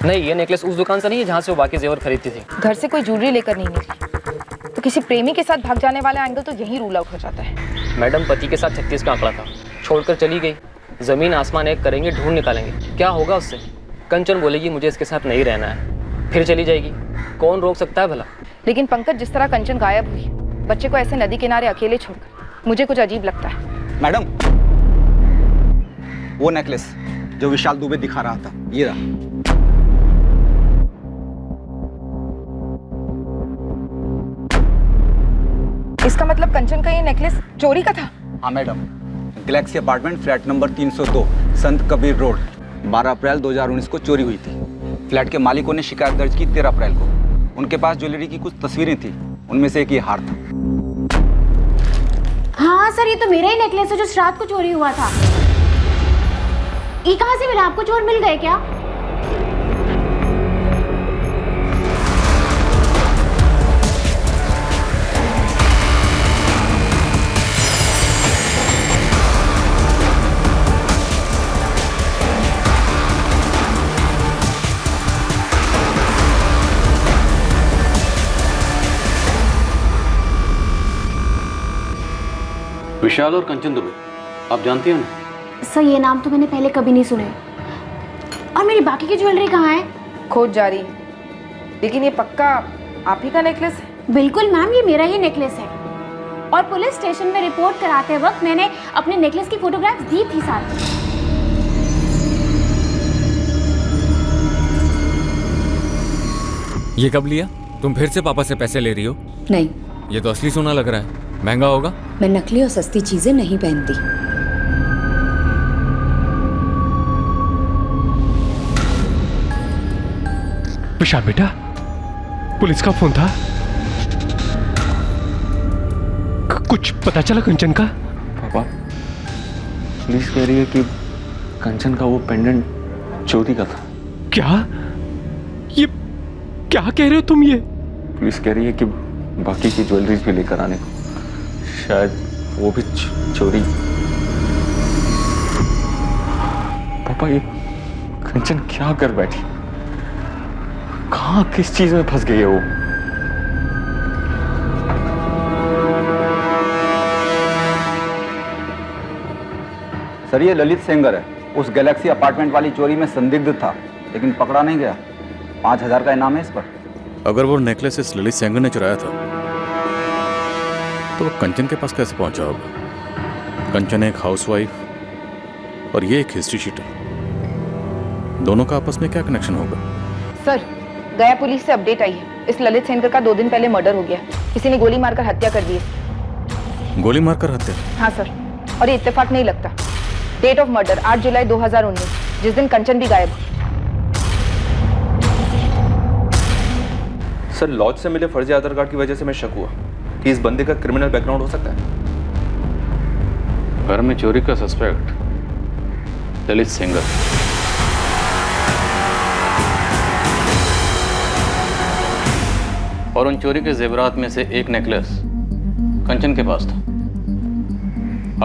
[SPEAKER 2] नहीं, ये नेकलेस उस दुकान से नहीं है जहाँ से वो बाकी जेवर खरीदती थी।
[SPEAKER 11] घर से कोई ज्वेलरी लेकर नहीं निकली तो किसी प्रेमी के साथ भाग जाने वाला एंगल तो यही रूल आउट हो जाता है।
[SPEAKER 2] मैडम, पति के साथ 36 का आंकड़ा था, छोड़कर चली गई। जमीन आसमान एक करेंगे, ढूंढ निकालेंगे, क्या होगा उससे? कंचन बोलेगी मुझे इसके साथ नहीं रहना है, फिर चली जाएगी। कौन रोक सकता है भला?
[SPEAKER 11] लेकिन पंकज, जिस तरह कंचन गायब हुई, बच्चे को ऐसे नदी किनारे अकेले छोड़कर, मुझे कुछ अजीब लगता है।
[SPEAKER 10] मैडम, वो नेकलेस जो विशाल दुबे दिखा रहा था, ये रहा।
[SPEAKER 11] इसका मतलब कंचन का ये नेकलेस चोरी का था?
[SPEAKER 10] हाँ madam, Galaxy apartment flat number 302 संत कबीर रोड 12 अप्रैल 2019 को चोरी हुई थी। फ्लैट के मालिकों ने शिकायत दर्ज की 13 अप्रैल को। उनके पास ज्वेलरी की कुछ तस्वीरें थी, उनमें से एक ये हार था।
[SPEAKER 5] हाँ सर, ये तो मेरा ही नेकलेस है जो रात को चोरी हुआ था। ये कहाँ से मिला आपको? चोर मिल गए क्या?
[SPEAKER 1] विशाल और कंचन दुबे, आप जानती हैं ना?
[SPEAKER 5] सर, ये नाम तो मैंने पहले कभी नहीं सुने। और मेरी बाकी की ज्वेलरी कहाँ है?
[SPEAKER 11] खोज जारी, लेकिन ये पक्का आप ही का नेकलेस है?
[SPEAKER 5] बिल्कुल मैम, ये मेरा ही नेकलेस है। और पुलिस स्टेशन में रिपोर्ट कराते वक्त मैंने अपने नेकलेस की फोटोग्राफ्स दी थी साथ।
[SPEAKER 3] ये कब लिया? तुम फिर से पापा से पैसे ले रही हो?
[SPEAKER 4] नहीं,
[SPEAKER 3] ये तो असली सोना लग रहा है, महंगा होगा।
[SPEAKER 4] मैं नकली और सस्ती चीजें नहीं पहनती।
[SPEAKER 14] विशाल बेटा, पुलिस का फोन था, कुछ पता चला कंचन का?
[SPEAKER 3] पापा, पुलिस कह रही है कि कंचन का वो पेंडेंट चोरी का था।
[SPEAKER 14] क्या? ये क्या कह रहे हो तुम? ये
[SPEAKER 3] पुलिस कह रही है कि बाकी की ज्वेलरीज भी लेकर आने को, शायद वो भी चोरी। पापा, ये कंचन क्या कर बैठी? कहाँ किस चीज में फंस गई है वो?
[SPEAKER 10] सर, ये ललित सेंगर है, उस गैलेक्सी अपार्टमेंट वाली चोरी में संदिग्ध था, लेकिन पकड़ा नहीं गया। 5000 का इनाम है इस पर।
[SPEAKER 1] अगर वो नेकलेस इस ललित सेंगर ने चुराया था
[SPEAKER 21] तो वो कंचन के पास कैसे पहुंचा होगा? कंचन एक हाउसवाइफ और ये एक हिस्ट्री शीटर, दोनों का आपस में क्या कनेक्शन होगा?
[SPEAKER 11] सर, गया पुलिस से अपडेट आई है। इस ललित सेनकर का 2 दिन पहले मर्डर हो गया। किसी ने गोली मारकर हत्या कर दी है।
[SPEAKER 21] गोली मारकर हत्या?
[SPEAKER 11] हाँ सर, और ये इत्तेफाक नहीं लगता। डेट ऑफ मर्डर 8 जुलाई 2019, जिस दिन कंचन भी गायब।
[SPEAKER 20] सर, लॉज से मिले फर्जी आधार कार्ड की वजह से मैं शक हुआ कि इस बंदे का क्रिमिनल बैकग्राउंड हो सकता है।
[SPEAKER 1] घर में चोरी का सस्पेक्ट ललित सेंगर। और उन चोरी के जेवरात में से एक नेकलेस कंचन के पास था।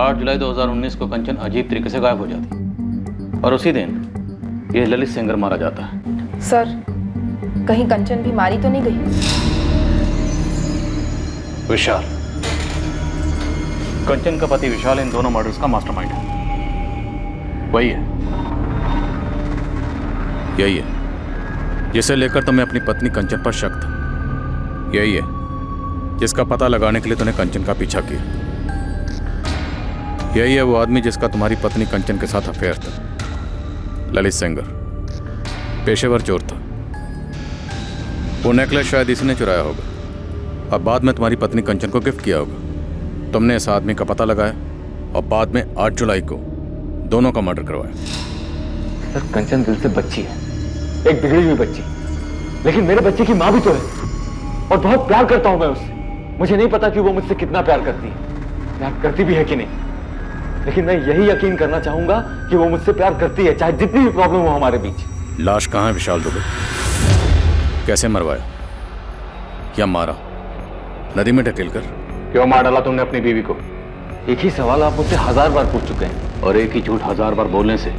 [SPEAKER 1] 8 जुलाई 2019 को कंचन अजीब तरीके से गायब हो जाती और उसी दिन यह ललित सेंगर मारा जाता है।
[SPEAKER 11] सर, कहीं कंचन भी मारी तो नहीं गई?
[SPEAKER 1] विशाल, कंचन का पति विशाल इन दोनों मर्डर्स का मास्टरमाइंड है। वही है,
[SPEAKER 21] यही है जिसे लेकर तुम्हें अपनी पत्नी कंचन पर शक था। यही है जिसका पता लगाने के लिए तूने कंचन का पीछा किया। यही है वो आदमी जिसका तुम्हारी पत्नी कंचन के साथ अफेयर था। ललित सेंगर पेशेवर चोर था। वो नेकलेस शायद इसने चुराया होगा और बाद में तुम्हारी पत्नी कंचन को गिफ्ट किया होगा। तुमने इस आदमी का पता लगाया और बाद में 8 जुलाई को दोनों का मर्डर करवाया।
[SPEAKER 3] सर, कंचन दिल से बच्ची है, एक बिगड़ी हुई बच्ची, लेकिन मेरे बच्चे की माँ भी तो है और बहुत प्यार करता हूं मैं उससे। मुझे नहीं पता कि वो मुझसे कितना प्यार करती है, प्यार करती भी है कि नहीं, लेकिन मैं यही यकीन करना चाहूंगा कि वो मुझसे प्यार करती है, चाहे जितनी भी प्रॉब्लम हो हमारे बीच।
[SPEAKER 21] लाश कहाँ है विशाल दुबे? कैसे मरवाया या मारा? नदी में ढकेल कर?
[SPEAKER 1] क्यों मार डाला तुमने अपनी बीवी को?
[SPEAKER 3] एक ही सवाल आप मुझसे 1000 बार पूछ चुके हैं
[SPEAKER 1] और एक ही झूठ 1000 बार बोलने से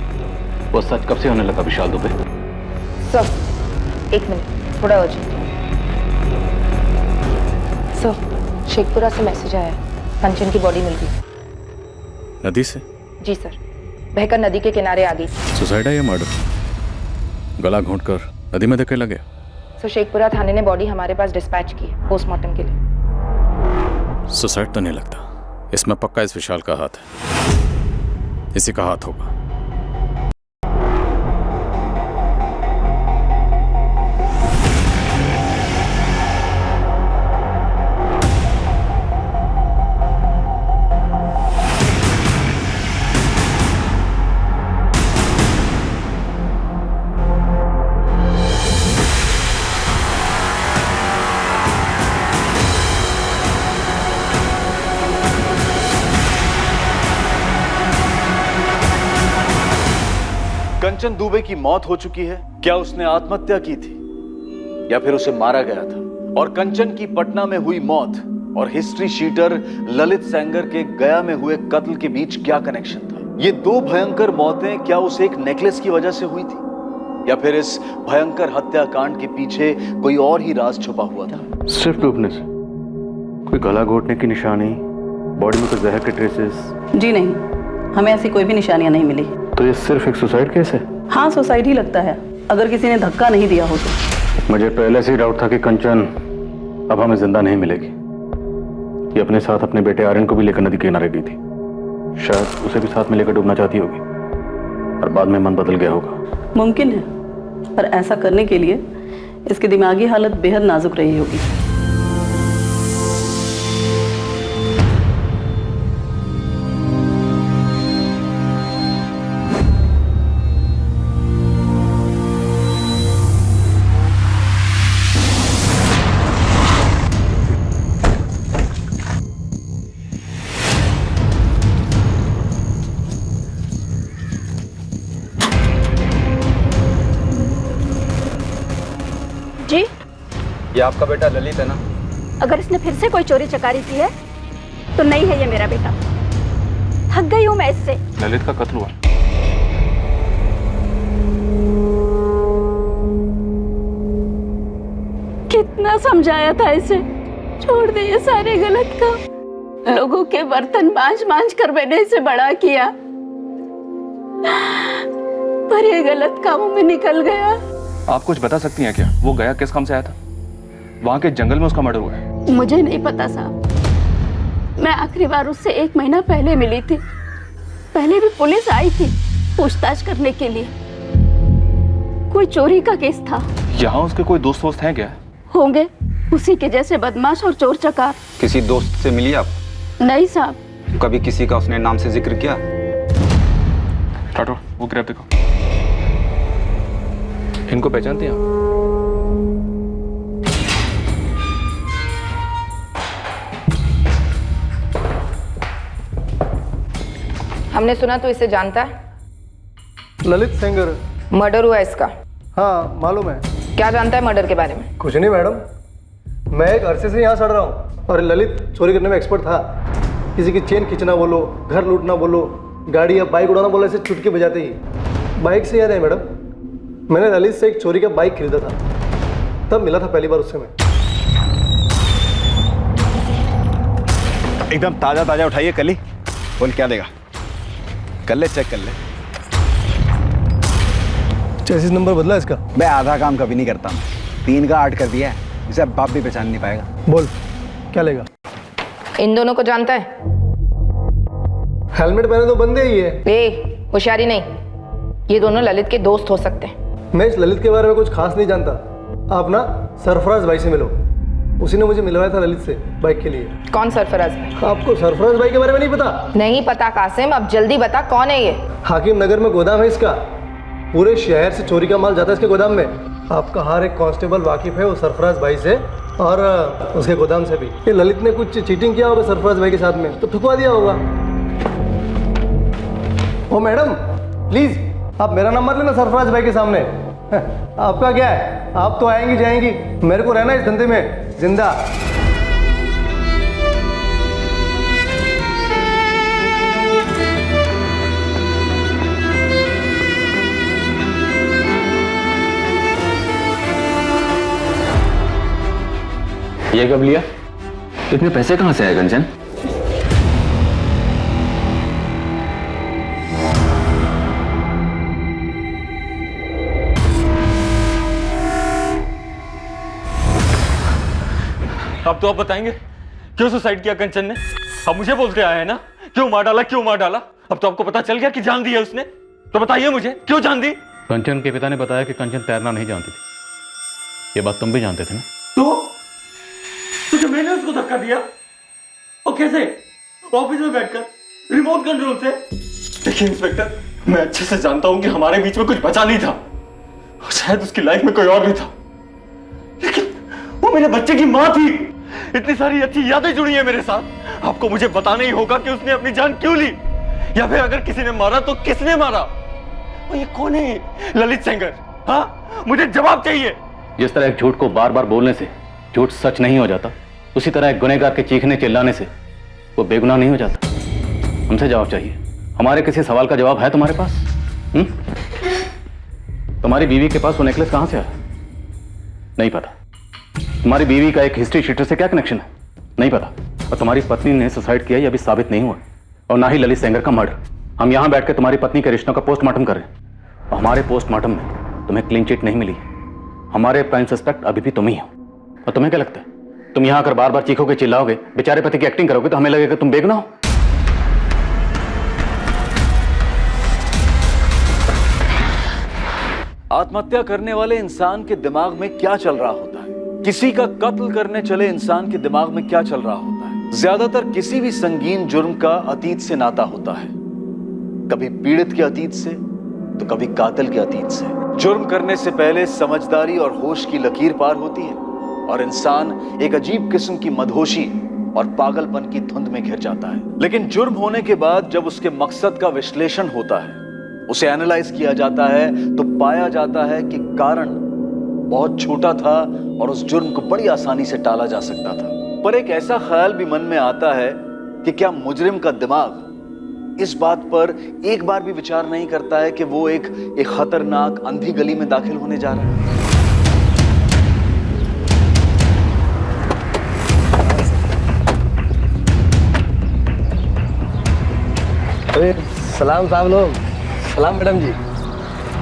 [SPEAKER 1] वो सच कब से होने लगा विशाल दुबे?
[SPEAKER 11] सर, 1 मिनट, थोड़ा अर्जेंट। सर, शेखपुरा से मैसेज आया है, कंचन की बॉडी मिल गई।
[SPEAKER 21] नदी से?
[SPEAKER 11] जी सर, बहकर नदी के किनारे आ गई।
[SPEAKER 21] सुसाइड है या मर्डर? गला घोंटकर नदी में धकेला गया?
[SPEAKER 11] सर, शेखपुरा थाने ने बॉडी हमारे पास डिस्पैच की है पोस्टमार्टम के लिए।
[SPEAKER 21] सुसाइड तो नहीं लगता, इसमें पक्का इस विशाल का हाथ है। इसी का हाथ होगा।
[SPEAKER 6] कंचन दुबे की मौत हो चुकी है। क्या उसने आत्महत्या की थी या फिर उसे मारा गया था? और कंचन की पटना में हुई मौत और हिस्ट्री शीटर ललित सेंगर के गया में हुए कत्ल के बीच क्या कनेक्शन था? ये 2 भयंकर मौतें क्या उस एक नेकलेस की वजह से हुई थी या फिर इस भयंकर हत्याकांड के पीछे कोई और ही राज छुपा हुआ था?
[SPEAKER 1] सिर्फ डूबने से? कोई गला घोटने की निशानी, बॉडी में कोई जहर के ट्रेसेस?
[SPEAKER 22] जी नहीं, हमें ऐसी कोई भी निशानियां नहीं मिली।
[SPEAKER 1] तो ये सिर्फ एक सुसाइड केस है?
[SPEAKER 22] हाँ, सुसाइड ही लगता है, अगर किसी ने धक्का नहीं दिया हो तो।
[SPEAKER 1] मुझे पहले से ही डाउट था कि कंचन अब हमें जिंदा नहीं मिलेगी। ये अपने साथ अपने बेटे आर्यन को भी लेकर नदी के किनारे गई थी। शायद उसे भी साथ में लेकर डूबना चाहती होगी और बाद में मन बदल गया होगा।
[SPEAKER 22] मुमकिन है, पर ऐसा करने के लिए इसकी दिमागी हालत बेहद नाजुक रही होगी।
[SPEAKER 13] जी,
[SPEAKER 10] ये आपका बेटा ललित है ना?
[SPEAKER 13] अगर इसने फिर से कोई चोरी चकारी की है तो नहीं है ये मेरा बेटा। थक गई हूं मैं इससे।
[SPEAKER 20] ललित का कत्ल हुआ।
[SPEAKER 13] कितना समझाया था इसे, छोड़ दे ये सारे गलत काम। लोगों के बर्तन मांझ मांझ कर मैंने इसे बड़ा किया, पर ये गलत कामों में निकल गया।
[SPEAKER 20] आप कुछ बता सकती हैं क्या? वो गया किस काम से आया था? वहां के जंगल में उसका मर्डर हुआ है।
[SPEAKER 13] मुझे नहीं पता साहब, मैं आखिरी बार उससे 1 महीना पहले मिली थी। पहले भी पुलिस आई थी पूछताछ करने के लिए। कोई चोरी का केस था।
[SPEAKER 20] यहाँ उसके कोई दोस्त वोस्त हैं क्या?
[SPEAKER 13] होंगे, उसी के जैसे बदमाश और चोर चकार।
[SPEAKER 10] किसी दोस्त से मिली आप?
[SPEAKER 13] नहीं साहब।
[SPEAKER 10] कभी किसी का उसने नाम से जिक्र किया?
[SPEAKER 20] राठौर, वो ग्रैब देखो। इनको पहचानते हैं आप?
[SPEAKER 11] हमने सुना तो इसे जानता है।
[SPEAKER 8] ललित सेंगर।
[SPEAKER 11] मर्डर हुआ इसका?
[SPEAKER 8] हाँ मालूम है।
[SPEAKER 11] क्या जानता है मर्डर के बारे में?
[SPEAKER 8] कुछ नहीं मैडम, मैं एक अरसे से यहाँ सड़ रहा हूँ और ललित चोरी करने में एक्सपर्ट था। किसी की चेन खींचना बोलो, घर लूटना बोलो, गाड़ी या बाइक उड़ाना बोलो, ऐसे चुटकी बजाते ही। बाइक से याद है मैडम, मैंने ललित से एक चोरी का बाइक खरीदा था, तब मिला था पहली बार उससे मैं।
[SPEAKER 10] एकदम ताजा ताजा उठाइए कल ही। बोल क्या देगा? कर ले, चेक कर ले।
[SPEAKER 8] चेसिस नंबर बदला इसका?
[SPEAKER 10] मैं आधा काम कभी नहीं करता हूँ। 3 का 8 कर दिया है, इसे बाप भी पहचान नहीं पाएगा।
[SPEAKER 8] बोल क्या लेगा?
[SPEAKER 11] इन दोनों को जानता है?
[SPEAKER 8] हेलमेट पहने तो बंदे ही है।
[SPEAKER 11] ए, होशियारी नहीं, ये दोनों ललित के दोस्त हो सकते हैं।
[SPEAKER 8] मैं इस ललित के बारे में कुछ खास नहीं जानता। आप ना सरफराज भाई से मिलो, उसी ने मुझे मिलवाया था ललित से बाइक के लिए।
[SPEAKER 11] कौन सरफराज भाई?
[SPEAKER 8] आपको सरफराज भाई के बारे में नहीं पता?
[SPEAKER 11] नहीं पता कासिम, अब जल्दी बता कौन है ये?
[SPEAKER 8] हाकिम नगर में गोदाम है इसका, पूरे शहर से चोरी का माल जाता है इसके गोदाम में। आपका हर एक कांस्टेबल वाकिफ है वो सरफराज भाई से और उसके गोदाम से भी। ये ललित ने कुछ चीटिंग किया होगा सरफराज भाई के साथ में, तो ठुकवा दिया होगा। ओ मैडम प्लीज आप मेरा नंबर लेना सरफराज भाई के सामने। आपका क्या है, आप तो आएंगी जाएंगी, मेरे को रहना इस धंधे में जिंदा।
[SPEAKER 3] ये कब लिया? इतने पैसे कहां से आए कंचन?
[SPEAKER 16] अब तो आप बताएंगे क्यों सुसाइड किया कंचन ने? अब मुझे बोलते आए हैं ना, क्यों मार डाला, क्यों मार डाला? अब तो आपको पता चल गया कि जान दी है उसने, तो बताइए मुझे क्यों जान दी?
[SPEAKER 1] कंचन के पिता ने बताया कि कंचन तैरना नहीं जानती थी। ये बात तुम भी जानते थे ना?
[SPEAKER 16] तो जब मैंने उसको धक्का दिया, और कैसे? ऑफिस में बैठकर रिमोट कंट्रोल से। देखिए इंस्पेक्टर, मैं अच्छे से जानता हूं कि हमारे बीच में कुछ बचा नहीं था, शायद उसकी लाइफ में कोई और भी था, लेकिन वो मेरे बच्चे की मां थी। इतनी सारी अच्छी यादें जुड़ी है मेरे साथ। आपको मुझे बताना ही होगा कि उसने अपनी जान क्यों ली, या फिर अगर किसी ने मारा तो किसने मारा? और ये कौन है ललित सेंगर? हाँ, मुझे जवाब चाहिए।
[SPEAKER 1] जिस तरह एक झूठ को बार बार बोलने से झूठ सच नहीं हो जाता, उसी तरह एक गुनहगार के चीखने चिल्लाने से वो बेगुनाह नहीं हो जाता। हमसे जवाब चाहिए। हमारे किसी सवाल का जवाब है तुम्हारे पास? तुम्हारी बीवी के पास वो नेकलेस कहां से आया? नहीं पता। तुम्हारी बीवी का एक हिस्ट्री शीटर से क्या कनेक्शन है? नहीं पता। और तुम्हारी पत्नी ने सुसाइड किया, यह अभी साबित नहीं हुआ, और ना ही ललित सेंगर का मर्डर। हम यहां बैठकर तुम्हारी पत्नी के रिश्तों का पोस्टमार्टम कर रहे हैं, और हमारे पोस्टमार्टम में तुम्हें क्लीन चिट नहीं मिली। हमारे प्राइम सस्पेक्ट अभी भी तुम ही हो। और तुम्हें क्या लगता है, तुम यहां आकर बार बार चीखोगे, चिल्लाओगे, बेचारे पति की एक्टिंग करोगे तो हमें लगेगा तुम बेगुनाह हो?
[SPEAKER 6] आत्महत्या करने वाले इंसान के दिमाग में क्या चल रहा होता है, किसी का कत्ल करने चले इंसान के दिमाग में क्या चल रहा होता है? ज्यादातर किसी भी संगीन जुर्म का अतीत से नाता होता है, कभी पीड़ित के अतीत से तो कभी कातिल के अतीत से। जुर्म करने से पहले समझदारी और होश की लकीर पार होती है और इंसान एक अजीब किस्म की मदहोशी और पागलपन की धुंध में घिर जाता है। लेकिन जुर्म होने के बाद जब उसके मकसद का विश्लेषण होता है, उसे एनालाइज किया जाता है, तो पाया जाता है कि कारण बहुत छोटा था और उस जुर्म को बड़ी आसानी से टाला जा सकता था। पर एक ऐसा ख्याल भी मन में आता है कि क्या मुजरिम का दिमाग इस बात पर एक बार भी विचार नहीं करता है कि वो एक खतरनाक अंधी गली में दाखिल होने जा रहा है?
[SPEAKER 8] अरे सलाम साहब लोग। सलाम मैडम जी।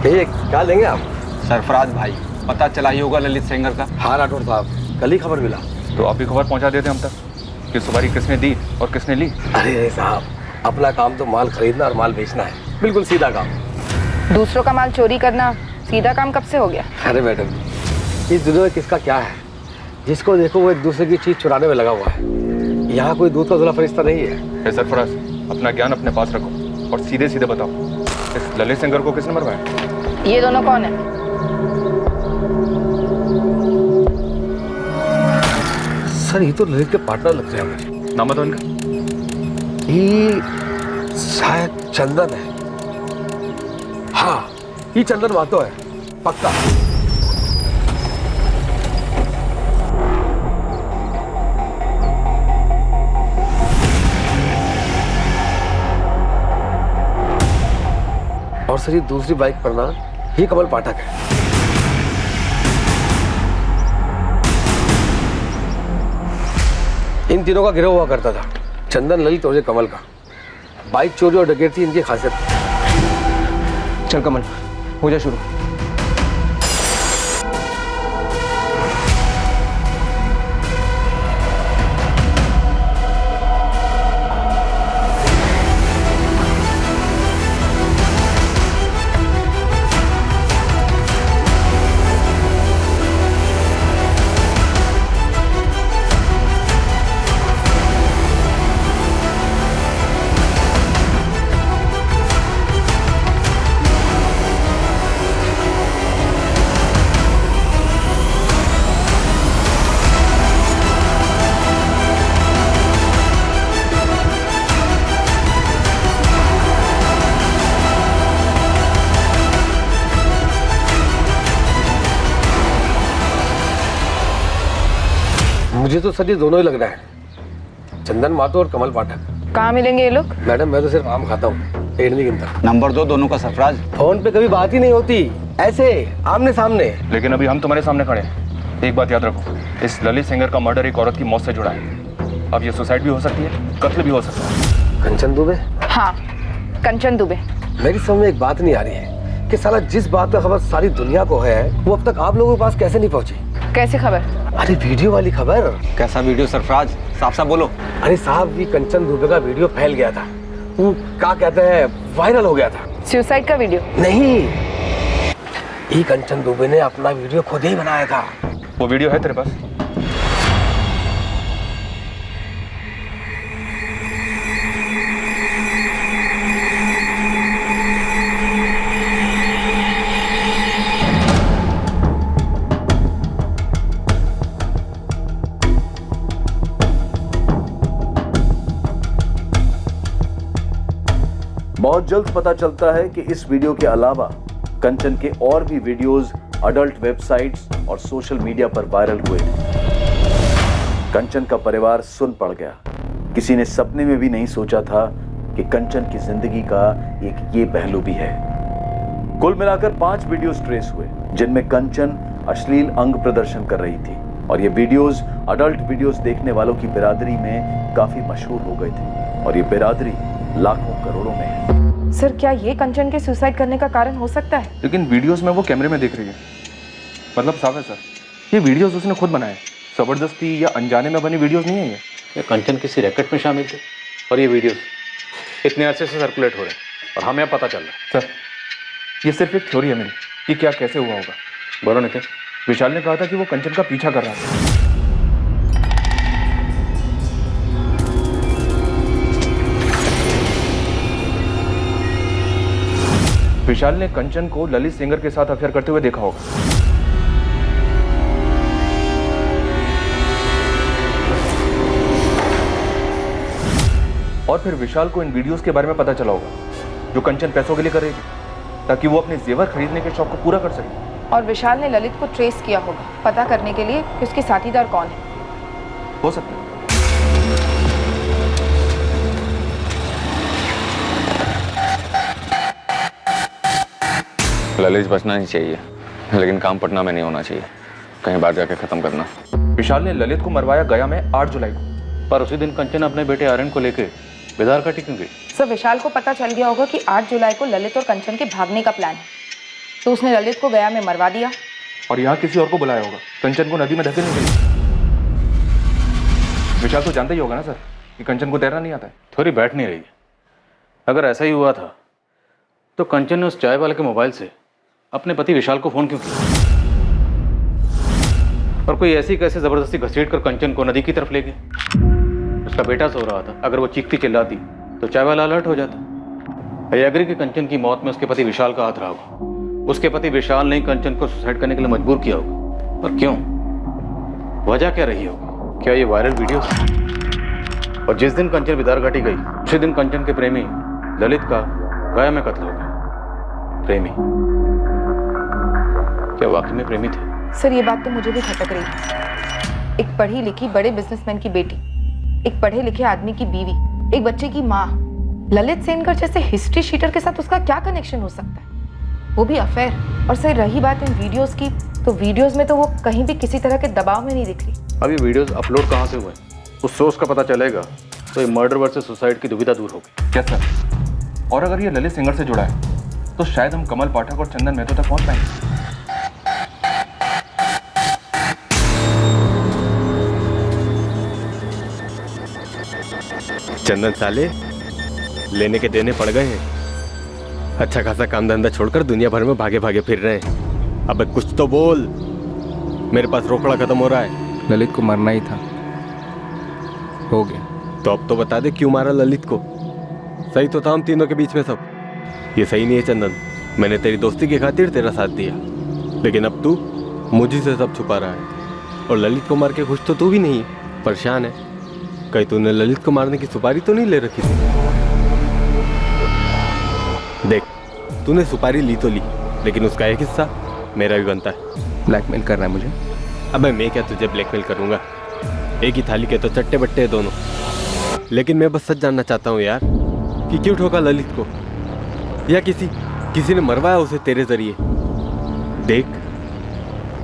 [SPEAKER 8] भैया क्या लेंगे आप?
[SPEAKER 10] सरफराज भाई, पता चला ही होगा ललित सेंगर का।
[SPEAKER 8] हाँ राठौर साहब, कल ही खबर मिला।
[SPEAKER 20] तो आप ही खबर पहुंचा देते हम तक। ये सवारी किसने दी और किसने ली?
[SPEAKER 15] अरे साहब, अपना काम तो माल खरीदना और माल बेचना है, बिल्कुल सीधा काम।
[SPEAKER 11] दूसरों का माल चोरी करना सीधा काम कब से हो गया?
[SPEAKER 15] अरे मैडम, इस दुनिया में किसका क्या है, जिसको देखो वो एक दूसरे की चीज चुराने में लगा हुआ है। यहाँ कोई दूध का धुला फरिश्ता नहीं है।
[SPEAKER 20] सरफराज, अपना ज्ञान अपने पास रखो और सीधे सीधे बताओ, इस ललित सिंगर को किसने मरवाया?
[SPEAKER 11] ये दोनों कौन है?
[SPEAKER 15] सर ये तो ललित के पार्टनर लगते हैं मुझे।
[SPEAKER 20] नाम बताओ इनका।
[SPEAKER 15] ये शायद चंदन है। हाँ, ये चंदन मातो है पक्का। और सर ये दूसरी बाइक पर ना, ये कमल पाठक है। इन तीनों का गिरोह हुआ करता था, चंदन, ललित और ये कमल का। बाइक चोरी और डकैती इनकी खासियत।
[SPEAKER 18] चल कमल, हो जा शुरू।
[SPEAKER 15] मुझे तो सर ये दोनों ही लग रहा है, चंदन मातो और कमल पाठक।
[SPEAKER 11] कहाँ मिलेंगे ये लोग?
[SPEAKER 15] मैडम मैं तो सिर्फ आम खाता हूँ, पेड़ नहीं गिनता।
[SPEAKER 10] नंबर 2 दोनों का सरफराज।
[SPEAKER 15] फोन पे कभी बात ही नहीं होती, ऐसे आमने सामने।
[SPEAKER 20] लेकिन अभी हम तुम्हारे सामने खड़े हैं। एक बात याद रखो, इस ललित सिंगर का मर्डर एक औरत की मौत से जुड़ा है। अब ये सुसाइड भी हो सकती है, कत्ल भी हो सकता है।
[SPEAKER 15] कंचन दुबे?
[SPEAKER 11] हाँ, कंचन दुबे।
[SPEAKER 15] मेरी समझ में एक बात नहीं आ रही है कि साला जिस बात का खबर सारी दुनिया को है, वो अब तक आप लोगों के पास कैसे नहीं पहुंची?
[SPEAKER 11] कैसे खबर?
[SPEAKER 15] अरे वीडियो वाली खबर।
[SPEAKER 10] कैसा वीडियो सरफराज, साफ साफ बोलो।
[SPEAKER 15] अरे साहब, ये कंचन दुबे का वीडियो फैल गया था, वो क्या कहते हैं, वायरल हो गया था।
[SPEAKER 11] सुसाइड का वीडियो?
[SPEAKER 15] नहीं, ये कंचन दुबे ने अपना वीडियो खुद ही बनाया था।
[SPEAKER 20] वो वीडियो है तेरे पास?
[SPEAKER 6] बहुत जल्द पता चलता है कि इस वीडियो के अलावा कंचन के और भी वीडियोस अडल्ट वेबसाइट्स और सोशल मीडिया पर वायरल हुए। कंचन का परिवार सुन पड़ गया। किसी ने सपने में भी नहीं सोचा था कि कंचन की जिंदगी का एक ये पहलू भी है। कुल मिलाकर 5 वीडियोस ट्रेस हुए, जिनमें कंचन अश्लील अंग प्रदर्शन कर रही थी, और ये वीडियोस अडल्ट वीडियोस देखने वालों की बिरादरी में काफी मशहूर हो गए थे, और ये बिरादरी लाखों करोड़ों में है।
[SPEAKER 11] सर, क्या ये कंचन के सुसाइड करने का कारण हो सकता है?
[SPEAKER 20] लेकिन वीडियोस में वो कैमरे में देख रही है, मतलब साफ है सर, ये वीडियोस उसने खुद बनाए, जबरदस्ती या अनजाने में बनी वीडियोस नहीं है ये
[SPEAKER 1] कंचन किसी रैकेट में शामिल थे और ये वीडियोस इतने अरसे से सर्कुलेट हो रहे हैं और हमें पता चल रहा है।
[SPEAKER 20] सर, ये सिर्फ एक थ्योरी है मेरी, ये क्या कैसे हुआ होगा।
[SPEAKER 1] बोलो नितिन।
[SPEAKER 20] विशाल ने कहा था कि वो कंचन का पीछा कर रहा था। विशाल ने कंचन को ललित सिंगर के साथ अफेयर करते हुए देखा होगा। और फिर विशाल को इन वीडियोस के बारे में पता चला होगा जो कंचन पैसों के लिए कर रही थी, ताकि वो अपने जेवर खरीदने के शौक को पूरा कर सके।
[SPEAKER 11] और विशाल ने ललित को ट्रेस किया होगा पता करने के लिए कि उसके साथीदार कौन है।
[SPEAKER 20] हो सकता है।
[SPEAKER 3] ललित बचना ही चाहिए, लेकिन काम पटना में नहीं होना चाहिए, कहीं बाहर जाके खत्म करना।
[SPEAKER 20] विशाल ने ललित को मरवाया गया में 8 जुलाई को,
[SPEAKER 1] पर उसी दिन कंचन अपने बेटे आर्यन को लेकर बेदार घाटी क्यों गई?
[SPEAKER 11] सर, विशाल को पता चल गया होगा कि 8 जुलाई को ललित और कंचन के भागने का प्लान है, तो उसने ललित को गया में मरवा दिया
[SPEAKER 20] और यहाँ किसी और को बुलाया होगा कंचन को नदी में धकेलने के लिए। विशाल तो जानते ही होगा ना सर कि कंचन को तैरना नहीं आता है।
[SPEAKER 1] थोड़ी बैठ नहीं रही है। अगर ऐसा ही हुआ था तो कंचन ने उस चाय वाले के मोबाइल से अपने पति विशाल को फोन क्यों किया? और कोई ऐसी कैसे जबरदस्ती घसीट कर कंचन को नदी की तरफ ले गया? उसका बेटा सो रहा था, अगर वो चीखती चिल्लाती तो चाय वाला अलर्ट हो जाता। आई एग्री कि कंचन की मौत में उसके पति विशाल का हाथ रहा होगा। उसके पति विशाल ने कंचन को सुसाइड करने के लिए मजबूर किया होगा। पर क्यों? वजह क्या रही होगी? क्या ये वायरल वीडियो? और जिस दिन कंचन बिदार घाटी गई उसी दिन कंचन के प्रेमी ललित का गया में कत्ल हो गया। प्रेमी? क्या वाकई में प्रेमी थे?
[SPEAKER 11] सर ये बात तो मुझे भी खटक रही है। एक पढ़ी लिखी बड़े बिजनेसमैन की बेटी, एक पढ़े लिखे आदमी की बीवी, एक बच्चे की माँ, ललित सेनकर जैसे हिस्ट्री शीटर के साथ उसका क्या कनेक्शन हो सकता है? वो भी अफेयर। और सर रही बात इन वीडियोस की, तो वीडियोस में तो वो कहीं भी किसी तरह के दबाव में नहीं दिख रही।
[SPEAKER 1] अब ये वीडियोस अपलोड कहाँ से हुए? उस सोर्स का पता चलेगा तो ये मर्डर वर्सेस सुसाइड की दुविधा दूर होगी।
[SPEAKER 20] क्या सर? और अगर ये ललित सिंगर से जुड़ा है तो शायद हम कमल पाठक और चंदन मेहतो तक पहुंच पाएंगे।
[SPEAKER 14] चंदन साले लेने के देने पड़ गए हैं। अच्छा खासा काम धंधा छोड़कर दुनिया भर में भागे भागे फिर रहे हैं। अबे कुछ तो बोल, मेरे पास रोकड़ा खत्म हो रहा है।
[SPEAKER 10] ललित को मरना ही था, हो गया।
[SPEAKER 14] तो अब तो बता दे क्यों मारा ललित को? सही तो था हम तीनों के बीच में सब। ये सही नहीं है चंदन, मैंने तेरी दोस्ती की खातिर तेरा साथ दिया, लेकिन अब तू मुझे से सब छुपा रहा है। और ललित को मार के खुश तो तू भी नहीं है, परेशान है। कहीं तूने ललित को मारने की सुपारी तो नहीं ले रखी थी? देख, तूने सुपारी ली तो ली, लेकिन उसका एक हिस्सा मेरा भी बनता है।
[SPEAKER 10] ब्लैकमेल कर रहा है मुझे?
[SPEAKER 14] अबे मैं क्या तुझे ब्लैकमेल करूंगा? एक ही थाली के तो चट्टे बट्टे हैं दोनों। लेकिन मैं बस सच जानना चाहता हूँ यार कि क्यों ठोका ललित को, या किसी ने मरवाया उसे तेरे जरिए? देख,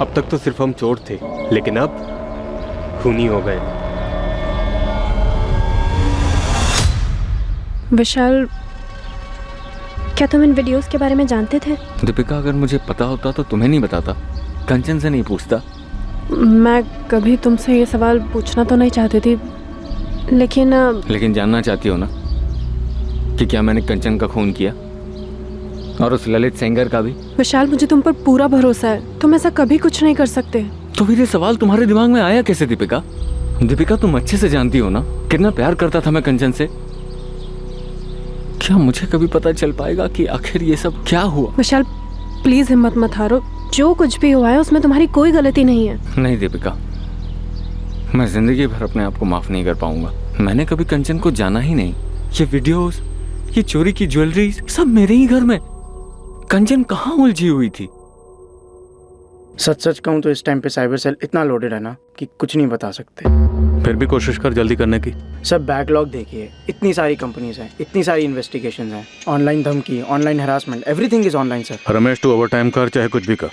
[SPEAKER 14] अब तक तो सिर्फ हम चोर थे, लेकिन अब खूनी हो गए।
[SPEAKER 19] विशाल, क्या तुम इन वीडियोस के बारे में जानते थे?
[SPEAKER 3] दीपिका, अगर मुझे पता होता तो तुम्हें नहीं बताता, कंचन से नहीं पूछता।
[SPEAKER 19] मैं कभी तुमसे ये सवाल पूछना तो नहीं चाहती थी, लेकिन
[SPEAKER 3] जानना चाहती हो ना कि क्या मैंने कंचन का खून किया, और उस ललित सेंगर का भी?
[SPEAKER 19] विशाल, मुझे तुम पर पूरा भरोसा है, तुम ऐसा कभी कुछ नहीं कर सकते।
[SPEAKER 3] तो फिर ये सवाल तुम्हारे दिमाग में आया कैसे दीपिका? दीपिका, तुम अच्छे से जानती हो ना कितना प्यार करता था मैं कंचन से। क्या मुझे कभी पता चल पाएगा कि आखिर ये सब क्या हुआ?
[SPEAKER 19] विशाल प्लीज हिम्मत मत हारो, जो कुछ भी हुआ है उसमें तुम्हारी कोई गलती नहीं है।
[SPEAKER 3] नहीं दीपिका, मैं जिंदगी भर अपने आप को माफ नहीं कर पाऊंगा। मैंने कभी कंचन को जाना ही नहीं। ये वीडियोस, ये चोरी की ज्वेलरी, सब मेरे ही घर में। कंचन कहाँ उलझी हुई थी?
[SPEAKER 12] सच कहूँ तो इस टाइम पे साइबर सेल इतना लोडेड है ना कि कुछ नहीं बता सकते।
[SPEAKER 1] फिर भी कोशिश कर जल्दी करने की।
[SPEAKER 12] सब बैकलॉग देखिए, इतनी सारी कंपनीज हैं, इतनी सारी इन्वेस्टिगेशंस हैं, ऑनलाइन धमकी, online harassment, everything is online sir.
[SPEAKER 1] Ramesh, तू ओवर टाइम कर चाहे कुछ भी कर,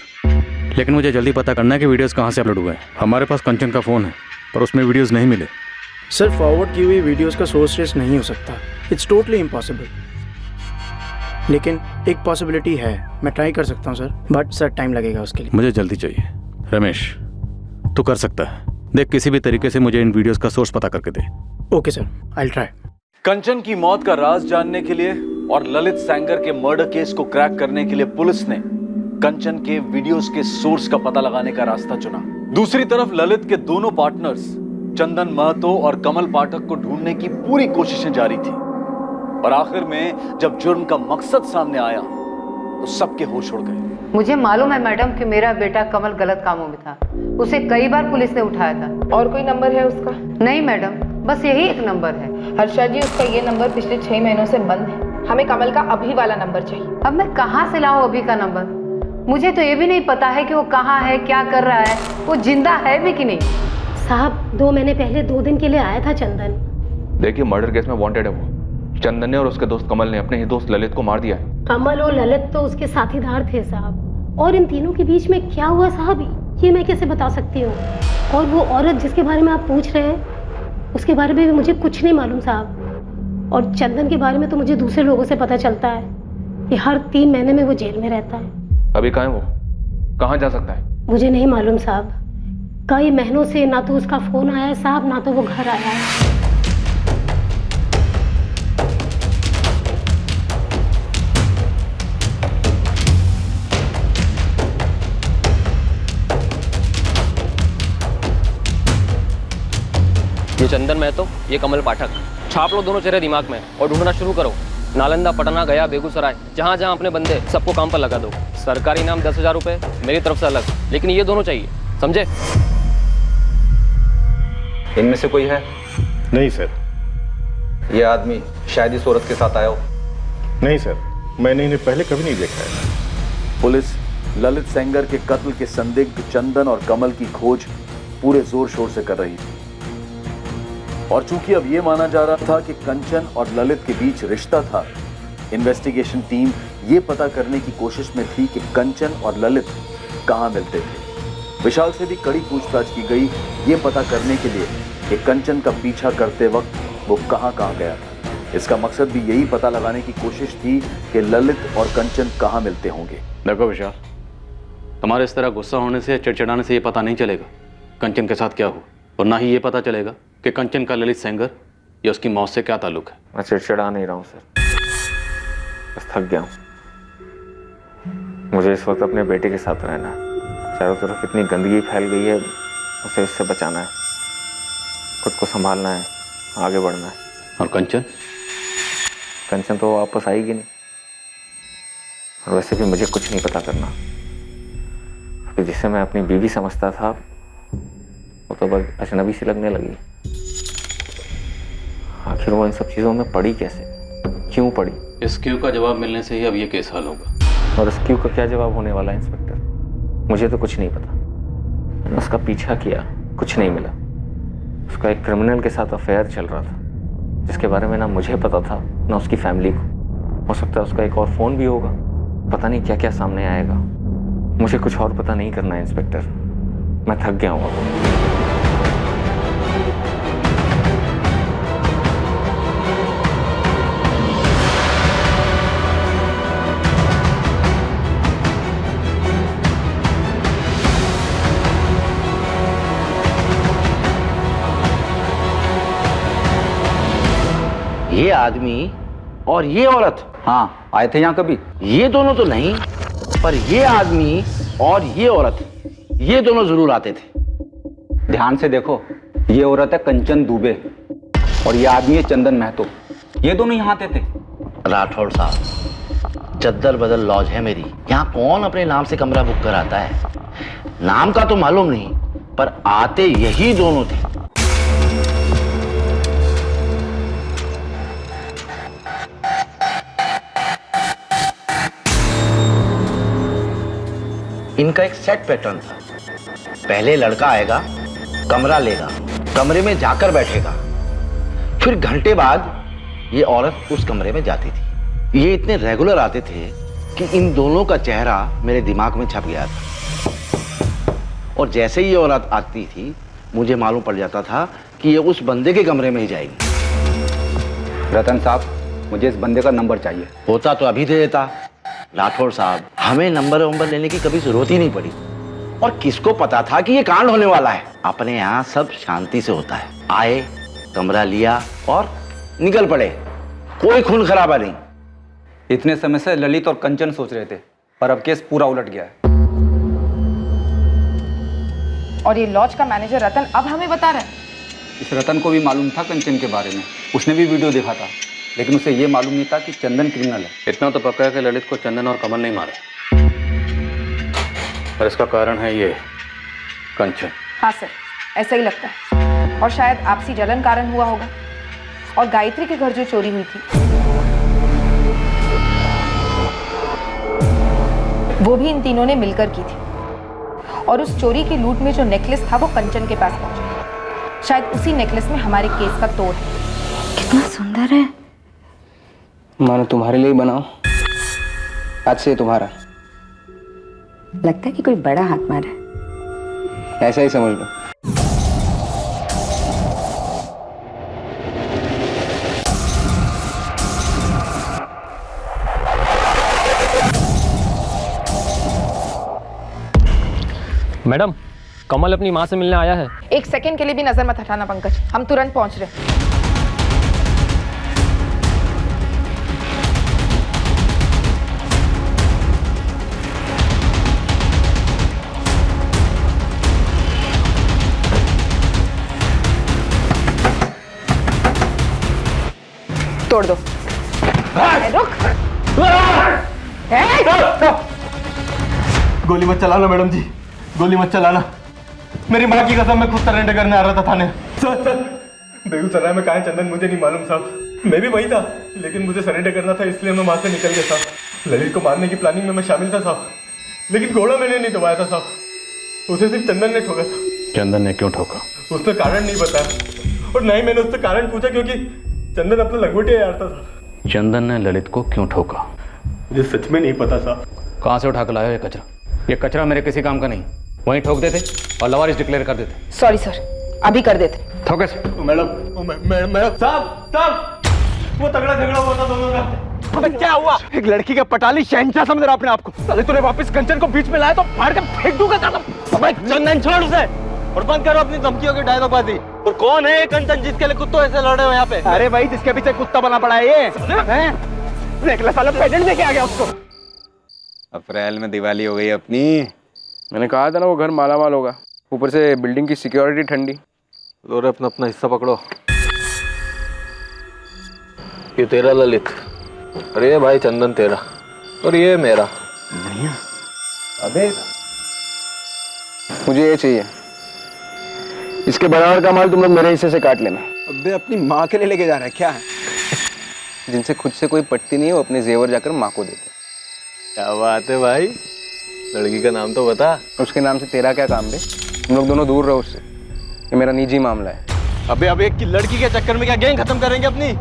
[SPEAKER 1] लेकिन मुझे जल्दी पता करना है कि वीडियोस कहाँ से अपलोड हुए हैं। हमारे पास कंचन का फ़ोन है पर उसमें वीडियोस नहीं मिले।
[SPEAKER 12] सर फॉरवर्ड की हुई वीडियोस का सोर्स ट्रेस नहीं हो सकता, इट्स टोटली इम्पॉसिबल। लेकिन एक पॉसिबिलिटी है, मैं ट्राई कर सकता हूँ सर, बट सर टाइम लगेगा उसके लिए।
[SPEAKER 1] मुझे जल्दी चाहिए। रमेश, तू कर सकता है। देख, किसी भी तरीके से मुझे इन वीडियोस का सोर्स पता करके दे।
[SPEAKER 12] Okay sir, I will try.
[SPEAKER 6] Kanchan की मौत का राज जानने के लिए और ललित सेंगर के मर्डर केस को क्रैक करने के लिए पुलिस ने कंचन के वीडियोस के सोर्स का पता लगाने का रास्ता चुना। दूसरी तरफ ललित के दोनों पार्टनर्स चंदन महतो और कमल पाठक को ढूंढने की पूरी कोशिशें जारी थी। और आखिर में जब जुर्म का मकसद सामने आया तो सबके होश उड़ गए।
[SPEAKER 11] मुझे मालूम है मैडम कि मेरा बेटा कमल गलत कामों में था, उसे कई बार पुलिस ने उठाया था। और कोई नंबर है उसका? नहीं मैडम, बस यही एक नंबर है। हर्षा जी, उसका ये नंबर पिछले 6 महीनों से बंद है। हमें कमल का अभी वाला नंबर चाहिए। अब मैं कहाँ से लाऊं अभी का नंबर? मुझे तो ये भी नहीं पता है कि वो कहाँ है, क्या कर रहा है, वो जिंदा है भी कि नहीं।
[SPEAKER 9] साहब 2 महीने पहले 2 दिन के लिए आया था चंदन।
[SPEAKER 20] देखिए, मर्डर केस में वांटेड है वो। चंदन ने और उसके दोस्त कमल ने अपने ही दोस्त ललित को मार दिया है।
[SPEAKER 9] कमल और ललित तो उसके साथीदार थे साहब, और इन तीनों के बीच में क्या हुआ साहब, ये मैं कैसे बता सकती हूँ। और वो औरत जिसके बारे में आप पूछ रहे हैं, उसके बारे में भी मुझे कुछ नहीं मालूम साहब। और चंदन के बारे में तो मुझे दूसरे लोगों से पता चलता है कि हर 3 महीने में वो जेल में रहता है।
[SPEAKER 20] अभी कहाँ है वो? कहाँ जा सकता है?
[SPEAKER 9] मुझे नहीं मालूम साहब, कई महीनों से ना तो उसका फोन आया है साहब, ना तो वो घर आया है।
[SPEAKER 2] ये चंदन महतो, ये कमल पाठक। छाप लो दोनों चेहरे दिमाग में और ढूंढना शुरू करो। नालंदा, पटना, गया, बेगूसराय, जहाँ जहाँ अपने बंदे, सबको काम पर लगा दो। सरकारी इनाम 10,000 रुपये मेरी तरफ से अलग, लेकिन ये दोनों चाहिए, समझे?
[SPEAKER 10] इनमें से कोई है?
[SPEAKER 7] नहीं सर।
[SPEAKER 10] ये आदमी शायद इस औरत के साथ आया हो।
[SPEAKER 7] नहीं सर, मैंने इन्हें पहले कभी नहीं देखा है।
[SPEAKER 6] पुलिस ललित सेंगर के कत्ल के संदिग्ध चंदन और कमल की खोज पूरे जोर शोर से कर रही थी। और चूंकि अब यह माना जा रहा था कि कंचन और ललित के बीच रिश्ता था, इन्वेस्टिगेशन टीम ये पता करने की कोशिश में थी कि कंचन और ललित कहां मिलते थे। विशाल से भी कड़ी पूछताछ की गई ये पता करने के लिए कि कंचन का पीछा करते वक्त वो कहां गया था। इसका मकसद भी यही पता लगाने की कोशिश थी कि ललित और कंचन कहां मिलते होंगे।
[SPEAKER 1] देखो विशाल, तुम्हारे इस तरह गुस्सा होने से, चिड़चिड़ाने से ये पता नहीं चलेगा कंचन के साथ क्या हुआ, और ना ही ये पता चलेगा कि कंचन का ललित सेंगर या उसकी मौत से क्या ताल्लुक है।
[SPEAKER 3] मैं चिड़चिड़ा नहीं रहा हूँ सर, बस थक गया हूँ। मुझे इस वक्त अपने बेटे के साथ रहना है। चारों तरफ इतनी गंदगी फैल गई है, उसे इससे बचाना है, खुद को संभालना है, आगे बढ़ना है।
[SPEAKER 1] और कंचन?
[SPEAKER 3] कंचन तो वापस आएगी नहीं, और वैसे भी मुझे कुछ नहीं पता करना। अभी जिसे मैं अपनी बीवी समझता था, वो तो बस अजनबी सी लगने लगी। आखिर वो इन सब चीज़ों में पड़ी कैसे, क्यों पड़ी?
[SPEAKER 1] इस क्यों का जवाब मिलने से ही अब ये केस हल होगा।
[SPEAKER 3] और इस क्यों का क्या जवाब होने वाला है इंस्पेक्टर? मुझे तो कुछ नहीं पता। मैंने उसका पीछा किया, कुछ नहीं मिला। उसका एक क्रिमिनल के साथ अफेयर चल रहा था, जिसके बारे में ना मुझे पता था ना उसकी फैमिली को। हो सकता है उसका एक और फ़ोन भी होगा, पता नहीं क्या क्या सामने आएगा। मुझे कुछ और पता नहीं करना है इंस्पेक्टर, मैं थक गया हूँ अब।
[SPEAKER 17] ये आदमी और ये औरत,
[SPEAKER 10] हाँ, आए थे यहाँ कभी?
[SPEAKER 17] ये दोनों तो नहीं, पर ये आदमी और ये औरत, ये दोनों जरूर आते थे।
[SPEAKER 10] ध्यान से देखो, ये औरत है कंचन दुबे और ये आदमी है चंदन महतो। ये दोनों यहाँ आते थे।
[SPEAKER 17] राठौड़ साहब, चद्दर बदल लॉज है मेरी, यहाँ कौन अपने नाम से कमरा बुक कराता है? नाम का तो मालूम नहीं, पर आते यही दोनों थे। इनका एक सेट पैटर्न था। पहले लड़का आएगा, कमरा लेगा, कमरे में जाकर बैठेगा, फिर घंटे बाद ये औरत उस कमरे में जाती थी। ये इतने रेगुलर आते थे कि इन दोनों का चेहरा मेरे दिमाग में छप गया था। और जैसे ही ये औरत आती थी, मुझे मालूम पड़ जाता था कि ये उस बंदे के कमरे में ही जाएगी।
[SPEAKER 10] रतन साहब, मुझे इस बंदे का नंबर चाहिए।
[SPEAKER 17] होता तो अभी दे देता। राठौड़ साहब, हमें नंबर लेने की कभी जरूरत ही नहीं पड़ी। और किसको पता था कि ये कांड होने वाला है? अपने यहाँ सब शांति से होता है। आए, कमरा लिया और निकल पड़े, कोई खून खराबा नहीं।
[SPEAKER 10] इतने समय से ललित और कंचन सोच रहे थे, पर अब केस पूरा उलट गया है।
[SPEAKER 11] और ये लॉज का मैनेजर रतन अब हमें बता रहा है?
[SPEAKER 10] इस रतन को भी मालूम था कंचन के बारे में, उसने भी वीडियो देखा था, लेकिन उसे ये मालूम नहीं था कि चंदन क्रिमिनल है।
[SPEAKER 1] इतना तो पक्का है कि ललित को चंदन और कमल नहीं मारा, और इसका कारण है ये कंचन।
[SPEAKER 11] हाँ सर, ऐसा ही लगता है। और शायद आपसी जलन कारण हुआ होगा। और गायत्री के घर जो चोरी हुई थी, वो भी इन तीनों ने मिलकर की थी। और उस चोरी की लूट में जो नेकलेस था, वो कंचन के पास पहुंचा। शायद उसी नेकलेस में हमारे केस का तोड़ है।
[SPEAKER 4] कितना सुंदर है।
[SPEAKER 18] मानो तुम्हारे लिए बनाओ, आज से तुम्हारा।
[SPEAKER 4] लगता है कि कोई बड़ा हाथ मारा है।
[SPEAKER 18] ऐसा ही समझ लो।
[SPEAKER 2] मैडम, कमल अपनी माँ से मिलने आया है।
[SPEAKER 11] एक सेकंड के लिए भी नजर मत हटाना पंकज, हम तुरंत पहुंच रहे हैं। तोड़ दो। रुक।
[SPEAKER 8] गोली मत चलाना मैडम जी, गोली मत चलाना। मेरी माँ की कसम मैं खुद सरेंडर करने आ रहा था थाने। सर बेगूसराय में कहाँ है चंदन मुझे नहीं मालूम साहब, मैं भी वही था, लेकिन मुझे सरेंडर करना था इसलिए मैं वहाँ से निकल गया साहब। ललित को मारने की प्लानिंग में मैं शामिल था साहब, लेकिन घोड़ा मैंने नहीं दबाया था साहब, उसे सिर्फ चंदन ने ठोका था।
[SPEAKER 1] चंदन ने क्यों ठोका?
[SPEAKER 8] उसने कारण नहीं बताया और ना ही मैंने उससे कारण पूछा, क्योंकि चंदन अपना लंगोटिया यार था साहब।
[SPEAKER 1] चंदन ने ललित को क्यों ठोका?
[SPEAKER 8] मुझे सच में नहीं पता साहब।
[SPEAKER 1] कहाँ से उठा कर लाया ये कचरा? ये कचरा मेरे किसी काम का नहीं, वहीं ठोक देते और लवारिस डिक्लेयर कर देते।
[SPEAKER 11] सॉरी सर, अभी कर देते।
[SPEAKER 1] ठोके
[SPEAKER 8] मैडम साहब वो तगड़ा झगड़ा हुआ था दोनों का।
[SPEAKER 15] अबे क्या हुआ? एक लड़की का पटाली शहंशाह समझ रहा अपने आप को, साले तूने वापस कंचन को बीच में लाया तो फाड़ के फेंक दूंगा कदम। अबे चंदन छोड़ उसे और बंद करो अपनी धमकियों की डायलॉगबाजी। और कौन है ये कंचन जिसके लिए कुत्तों ऐसे लड़े हुए यहाँ पे? अरे भाई जिसके पीछे कुत्ता बना पड़ा है ये, देख ले साला पेटेंट लेके आ गया उसको।
[SPEAKER 10] अप्रैल में दिवाली हो गई अपनी।
[SPEAKER 20] मैंने कहा था ना वो घर माला माल होगा, ऊपर से बिल्डिंग की सिक्योरिटी ठंडी।
[SPEAKER 1] और अपना अपना हिस्सा पकड़ो। ये तेरा ललित, और ये भाई चंदन तेरा, और ये मेरा।
[SPEAKER 20] बढ़िया। अबे मुझे ये चाहिए, इसके बराबर का माल तुम लोग मेरे हिस्से से काट लेना।
[SPEAKER 10] अबे अपनी माँ के लिए लेके जा रहा है क्या है?
[SPEAKER 20] जिनसे खुद से कोई पटती नहीं है वो अपने जेवर जाकर माँ को देते।
[SPEAKER 1] क्या बात है भाई, लड़की का नाम तो बता।
[SPEAKER 20] उसके नाम से तेरा क्या काम बे? तुम लोग दोनों दूर रहो उससे, ये मेरा निजी मामला है।
[SPEAKER 15] अबे एक लड़की के चक्कर में क्या गैंग खत्म करेंगे अपनी?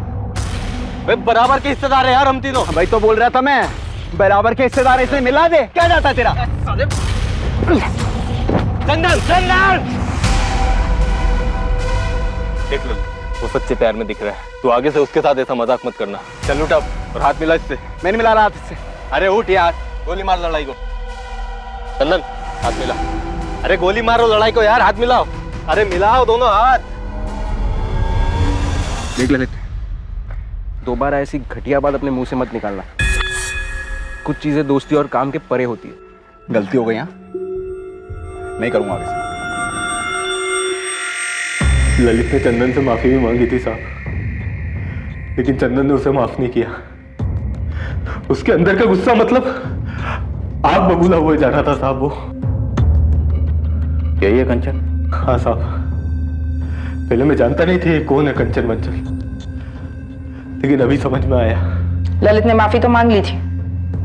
[SPEAKER 15] भाई बराबर के हिस्सेदार है यार हम तीनों। भाई तो बोल रहा था मैं, बराबर के हिस्सेदार इसमें मिला दे। क्या जाता है तेरा? चंदन चंदन
[SPEAKER 1] देख लो, वो सच्चे प्यार में दिख रहा है, तू आगे से उसके साथ ऐसा मजाक मत करना।
[SPEAKER 15] चल उठ अब और हाथ मिला इससे। मैं नहीं मिला रहा हाथ इससे। अरे उठ यार, गोली मार लड़ाई को।
[SPEAKER 1] चंदन हाथ मिला।
[SPEAKER 15] अरे गोली मारो लड़ाई को यार, हाथ मिलाओ। अरे मिलाओ दोनों हाथ।
[SPEAKER 20] देख ललित, दोबारा ऐसी घटिया बात अपने मुंह से मत निकालना। कुछ चीजें दोस्ती और काम के परे होती है।
[SPEAKER 10] गलती हो गई यहाँ, नहीं करूंगा आगे से।
[SPEAKER 8] ललित ने चंदन से माफी भी मांगी थी साहब, लेकिन चंदन ने उसे माफ नहीं किया। उसके अंदर का गुस्सा मतलब आग बबूला हुए जा रहा था साहब वो।
[SPEAKER 1] यही है कंचन?
[SPEAKER 8] हाँ साहब, पहले मैं जानता नहीं थी कौन है कंचन वंचन, लेकिन अभी समझ में आया।
[SPEAKER 11] ललित ने माफी तो मांग ली थी,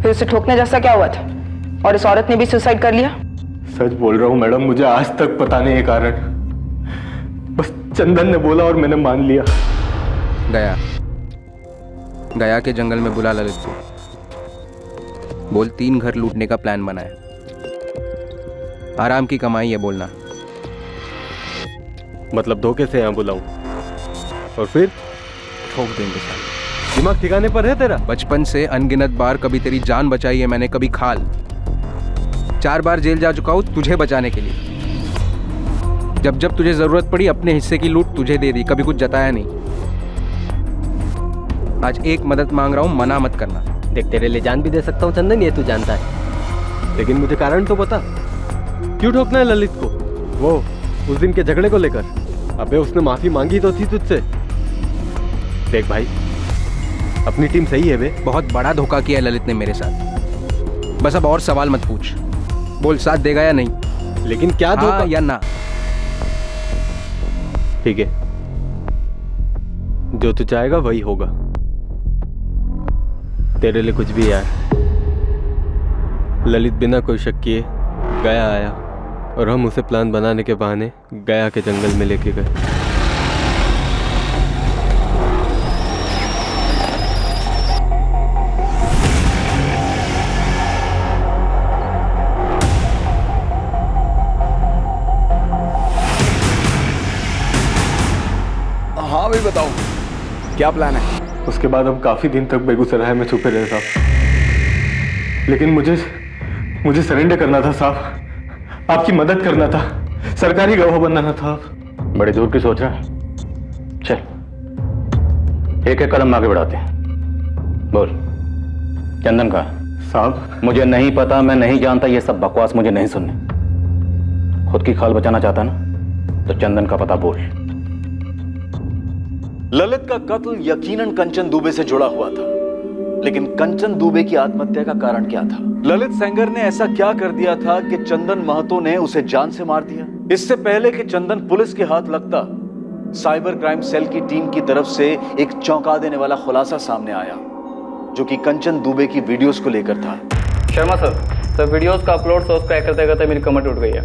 [SPEAKER 11] फिर उसे ठोकने जैसा क्या हुआ था? और इस औरत ने भी सुसाइड कर लिया?
[SPEAKER 8] सच बोल रहा हूँ मैडम, मुझे आज तक पता नहीं है कारण, बस चंदन ने बोला और मैंने मान लिया।
[SPEAKER 20] गया के जंगल में बुला ललित को, बोल 3 घर लूटने का प्लान बनाया, आराम की कमाई है बोलना।
[SPEAKER 8] मतलब धोखे से यहाँ बुलाऊं और फिर
[SPEAKER 20] ठोक देंगे साले।
[SPEAKER 8] दिमाग ठिकाने पर है तेरा?
[SPEAKER 20] बचपन से अनगिनत बार कभी तेरी जान बचाई है मैंने, कभी खाल। 4 बार जेल जा चुका हूं तुझे बचाने के लिए। जब जब तुझे जरूरत पड़ी अपने हिस्से की लूट तुझे दे दी, कभी कुछ जताया नहीं। आज एक मदद मांग रहा हूं, मना मत करना।
[SPEAKER 15] देख तेरे लिए जान भी दे सकता हूँ चंदन, ये तू जानता है, लेकिन मुझे कारण तो बता, क्यों ठोकना है ललित को? वो उस दिन के झगड़े को लेकर? अबे उसने माफी मांगी तो थी तुझसे। देख भाई, अपनी टीम सही है बे।
[SPEAKER 20] बहुत बड़ा धोखा किया है ललित ने मेरे साथ। बस अब और सवाल मत पूछ, बोल साथ देगा या नहीं।
[SPEAKER 15] लेकिन क्या धोखा?
[SPEAKER 20] हाँ या ना?
[SPEAKER 15] ठीक है, जो तू चाहेगा वही होगा, तेरे लिए कुछ भी यार। ललित बिना कोई शक किए गया आया और हम उसे प्लान बनाने के बहाने गया के जंगल में लेके गए।
[SPEAKER 10] हाँ भाई बताओ, क्या प्लान है?
[SPEAKER 8] उसके बाद हम काफी दिन तक बेगूसराय में छुपे रहे साहब, लेकिन मुझे सरेंडर करना था साहब, आपकी मदद करना था,
[SPEAKER 7] सरकारी गवाह बनना था।
[SPEAKER 1] बड़ी दूर की सोच रहा है। चल एक एक कदम आगे बढ़ाते हैं। बोल, चंदन का
[SPEAKER 7] साहब
[SPEAKER 1] मुझे नहीं पता, मैं नहीं जानता, ये सब बकवास मुझे नहीं सुनने। खुद की खाल बचाना चाहता ना तो चंदन का पता बोल।
[SPEAKER 6] ललित का कत्ल यकीनन कंचन दुबे से जुड़ा हुआ था, लेकिन कंचन दुबे की आत्महत्या का कारण क्या था? ललित सेंगर ने ऐसा क्या कर दिया था कि चंदन महतो ने उसे जान से मार दिया? इससे पहले कि चंदन पुलिस के हाथ लगता, साइबर क्राइम सेल की टीम की तरफ से एक चौंका देने वाला खुलासा सामने आया, जो कि कंचन दुबे की वीडियोस को लेकर था।
[SPEAKER 2] शर्मा सर वीडियोस का अपलोड सोर्स क्रैक करते करते मेरी कमर टूट गई है,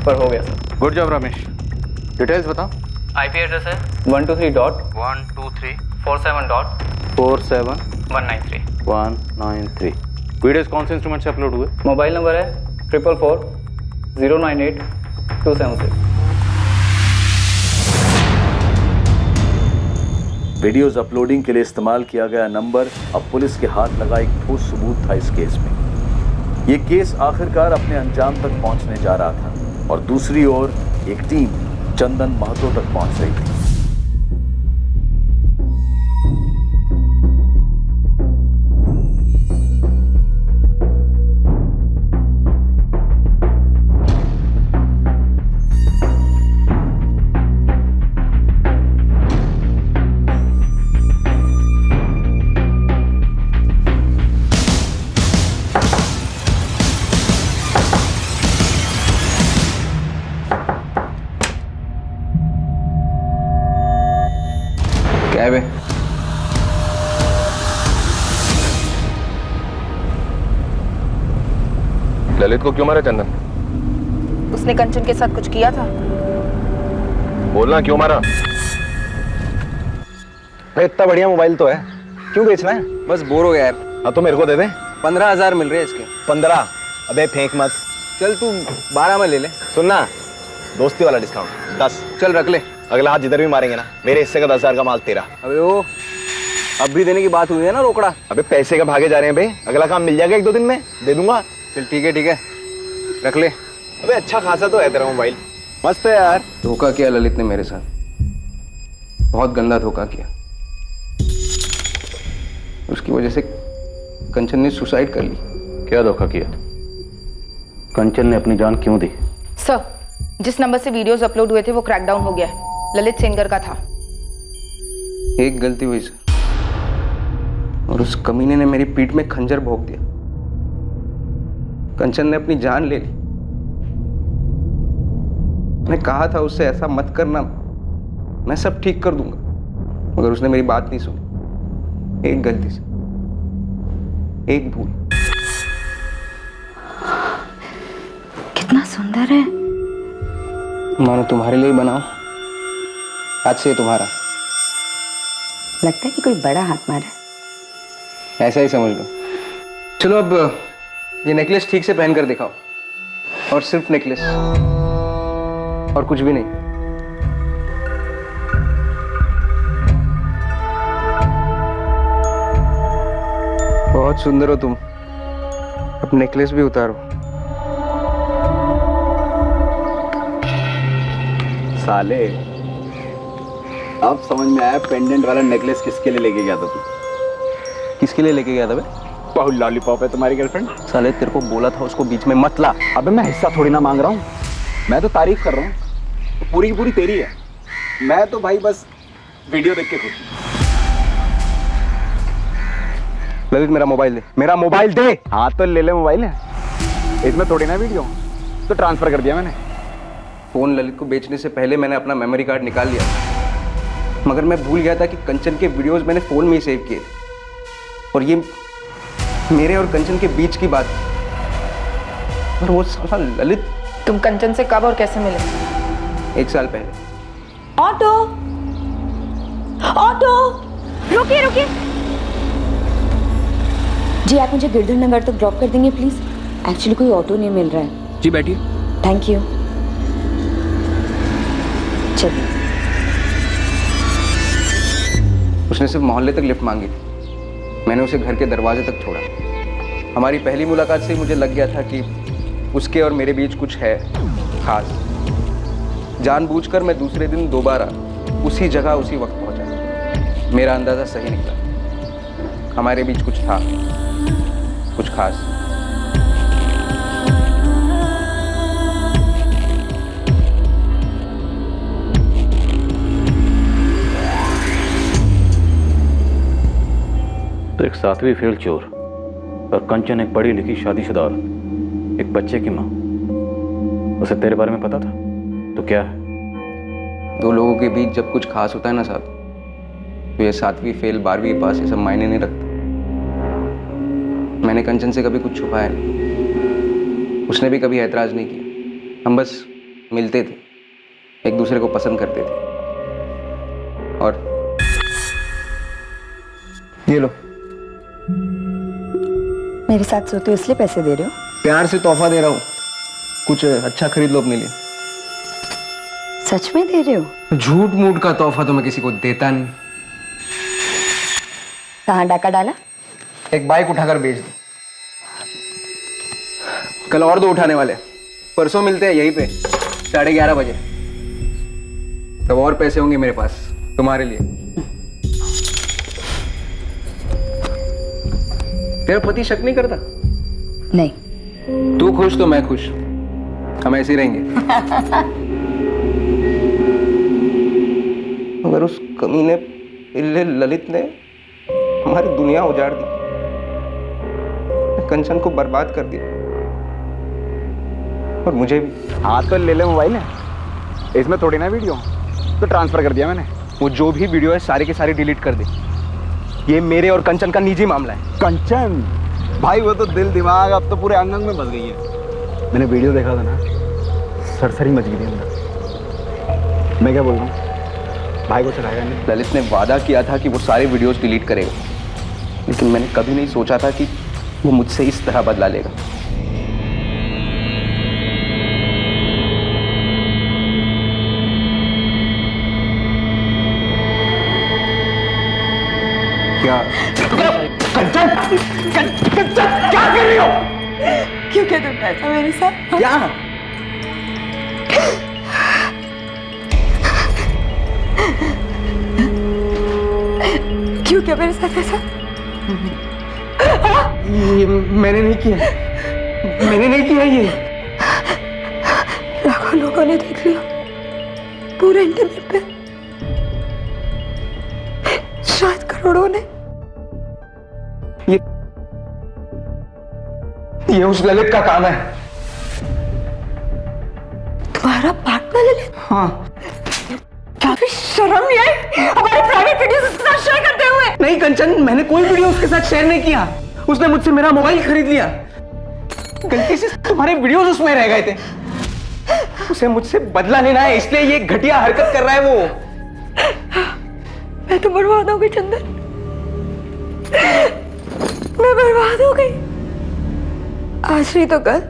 [SPEAKER 2] पर हो गया sir.
[SPEAKER 1] Good job Ramesh, details बताओ।
[SPEAKER 2] आईपी एड्रेस है 123.123.47.193
[SPEAKER 1] वीडियोस कौन से इंस्ट्रूमेंट से अपलोड हुए?
[SPEAKER 2] मोबाइल नंबर है 444-098-276।
[SPEAKER 6] वीडियोस अपलोडिंग के लिए इस्तेमाल किया गया नंबर अब पुलिस के हाथ लगा एक ठोस सबूत था इस केस में। ये केस आखिरकार अपने अंजाम तक पहुंचने जा रहा था और दूसरी ओर एक टीम चंदन महतो तक पहुंच रही थी।
[SPEAKER 20] क्या है बे?
[SPEAKER 7] ललित को क्यों मारा चंदन?
[SPEAKER 11] उसने कंचन के साथ कुछ किया था।
[SPEAKER 7] बोलना क्यों मारा?
[SPEAKER 10] भाई इतना बढ़िया मोबाइल तो है, क्यों बेचना है?
[SPEAKER 20] बस बोर हो गया यार।
[SPEAKER 10] हाँ तो मेरे को दे दे।
[SPEAKER 20] 15,000 मिल रहे हैं इसके।
[SPEAKER 10] 15? अबे फेंक मत।
[SPEAKER 20] चल तू 12 में ले ले।
[SPEAKER 10] सुनना, दोस्ती वाला डिस्काउंट 10।
[SPEAKER 20] चल रख ले।
[SPEAKER 10] अगला हाथ जिधर भी मारेंगे ना, मेरे हिस्से का 10,000 का माल तेरा।
[SPEAKER 20] अबे वो अब भी देने की बात हुई है ना रोकड़ा।
[SPEAKER 10] अबे पैसे का भागे जा रहे हैं भाई, अगला काम मिल जाएगा 1-2 दिन में, दे दूंगा।
[SPEAKER 20] चल ठीक है रख ले।
[SPEAKER 10] अबे अच्छा खासा तो है तेरा मोबाइल, मस्त है यार।
[SPEAKER 20] धोखा किया ललित ने मेरे साथ, बहुत गंदा धोखा किया। उसकी वजह से कंचन ने सुसाइड कर ली।
[SPEAKER 1] क्या धोखा किया? कंचन ने अपनी जान क्यों दी?
[SPEAKER 11] सर, जिस नंबर से वीडियोस अपलोड हुए थे वो क्रैकडाउन हो गया है, ललित सेंगर का था।
[SPEAKER 20] एक गलती हुई सर, और उस कमीने ने मेरी पीठ में खंजर भोंक दिया। कंचन ने अपनी जान ले ली। मैंने कहा था उससे ऐसा मत करना, मैं सब ठीक कर दूंगा, मगर उसने मेरी बात नहीं सुनी। एक गलती से, एक भूल।
[SPEAKER 4] कितना सुंदर है।
[SPEAKER 20] मानो तुम्हारे लिए बनाओ, आज से तुम्हारा।
[SPEAKER 4] लगता है कि कोई बड़ा हाथ मारा है।
[SPEAKER 20] ऐसा ही समझ लो। चलो अब ये नेकलेस ठीक से पहन कर दिखाओ, और सिर्फ नेकलेस और कुछ भी नहीं। बहुत सुंदर हो तुम। अब नेकलेस भी उतारो।
[SPEAKER 10] साले, अब समझ में आया पेंडेंट वाला नेकलेस किसके लिए लेके गया था तू।
[SPEAKER 20] किसके लिए लेके गया था बे?
[SPEAKER 10] बहुत लॉलीपॉप है तुम्हारी गर्लफ्रेंड।
[SPEAKER 20] साले तेरे को बोला था उसको बीच में मत ला।
[SPEAKER 10] अबे मैं हिस्सा थोड़ी ना मांग रहा हूँ, मैं तो तारीफ कर रहा हूँ, पूरी की पूरी तेरी है। मैं तो भाई बस वीडियो देख के खुश हूँ।
[SPEAKER 20] ललित मेरा मोबाइल दे, मेरा मोबाइल दे।
[SPEAKER 10] हाँ तो ले ले मोबाइल है, इसमें थोड़ी ना वीडियो, तो ट्रांसफर कर दिया मैंने।
[SPEAKER 20] फोन ललित को बेचने से पहले मैंने अपना मेमोरी कार्ड निकाल लिया, मगर मैं भूल गया था कि कंचन के वीडियोस मैंने फोन में ही सेव किए थे, और ये मेरे और कंचन के बीच की बात थी। और वो साला ललित।
[SPEAKER 11] तुम कंचन से कब और कैसे मिले?
[SPEAKER 20] 1 साल पहले।
[SPEAKER 19] ऑटो, ऑटो, रुकिए रुकिए।
[SPEAKER 4] जी आप मुझे गिरधर नगर तक ड्रॉप कर देंगे प्लीज? एक्चुअली कोई ऑटो नहीं मिल रहा है।
[SPEAKER 20] जी बैठिए।
[SPEAKER 4] Thank you. चलिए।
[SPEAKER 20] उसने सिर्फ मोहल्ले तक लिफ्ट मांगी थी, मैंने उसे घर के दरवाजे तक छोड़ा। हमारी पहली मुलाकात से मुझे लग गया था कि उसके और मेरे बीच कुछ है खास। जानबूझकर मैं दूसरे दिन दोबारा उसी जगह उसी वक्त पहुंचा। मेरा अंदाजा सही निकला, हमारे बीच कुछ था, कुछ खास।
[SPEAKER 1] तो एक 7वीं फेल चोर और कंचन एक पढ़ी लिखी शादीशुदा औरत, एक बच्चे की माँ, उसे तेरे बारे में पता था? तो क्या है?
[SPEAKER 20] दो लोगों के बीच जब कुछ खास होता है ना साहब, तो ये 7वीं फेल 12वीं पास ये सब मायने नहीं रखता। मैंने कंचन से कभी कुछ छुपाया नहीं, उसने भी कभी ऐतराज नहीं किया। हम बस मिलते थे, एक दूसरे को पसंद करते थे। और ये लो,
[SPEAKER 4] मेरे साथ सोते हो इसलिए पैसे दे रहे हो?
[SPEAKER 20] प्यार से तोहफा दे रहा हूँ, कुछ अच्छा खरीद लो अपने लिए।
[SPEAKER 4] सच में दे रहे हो?
[SPEAKER 20] झूठ मूठ का तोहफा तो मैं किसी को देता नहीं।
[SPEAKER 4] कहाँ डाका डाला?
[SPEAKER 20] एक बाइक उठाकर बेच दो। कल और 2 उठाने वाले, परसों मिलते हैं यहीं पे 11:30 बजे। तब और पैसे होंगे मेरे पास तुम्हारे लिए। तेरा पति शक नहीं करता?
[SPEAKER 4] नहीं।
[SPEAKER 20] तू खुश तो मैं खुश, हम ऐसे ही रहेंगे। मगर उस कमीने पिल्ले ललित ने हमारी दुनिया उजाड़ दी, कंचन को बर्बाद कर दिया, और मुझे भी।
[SPEAKER 10] हाँ तो ले ले मोबाइल है, इसमें थोड़ी ना वीडियो, तो ट्रांसफर कर दिया मैंने।
[SPEAKER 20] वो जो भी वीडियो है सारे के सारे डिलीट कर दे। ये मेरे और कंचन का निजी मामला है।
[SPEAKER 10] कंचन भाई, वो तो दिल दिमाग अब तो पूरे अंग अंग में बस गई है। मैंने वीडियो देखा था ना, सरसरी मच गई थी अंदर। मैं क्या बोल रहा हूँ, भाई को चढ़ाएगा नहीं?
[SPEAKER 20] ललित ने वादा किया था कि वो सारे वीडियोस डिलीट करेगा, लेकिन मैंने कभी नहीं सोचा था कि वो मुझसे इस तरह बदला लेगा। क्या
[SPEAKER 10] कंचन, कंचन क्या कर रही हो?
[SPEAKER 19] क्यों क्या तुम ऐसा मेरे साथ?
[SPEAKER 10] क्या?
[SPEAKER 19] क्यों क्या मेरे साथ ऐसा?
[SPEAKER 20] ये मैंने नहीं किया, मैंने नहीं किया ये।
[SPEAKER 19] लाखों लोगों ने देख लिया पूरे इंटरनेट पे, शायद करोड़ों ने।
[SPEAKER 20] ये उस ललित का काम है।
[SPEAKER 19] तुम्हारा पार्टनर ललित?
[SPEAKER 20] हाँ।
[SPEAKER 19] क्या भी शर्म नहीं आई हमारे प्राइवेट वीडियोस उसके साथ शेयर करते हुए?
[SPEAKER 20] नहीं कंचन, मैंने कोई वीडियो उसके साथ शेयर नहीं किया। उसने मुझसे मेरा मोबाइल खरीद लिया, गलती से तुम्हारे वीडियोस उसमें रह गए थे। उसे मुझसे बदला लेना है, इसलिए ये घटिया हरकत कर रहा है वो।
[SPEAKER 19] मैं तो बर्बाद हो गई चंदन, मैं बर्बाद हो गई। आज नहीं तो कल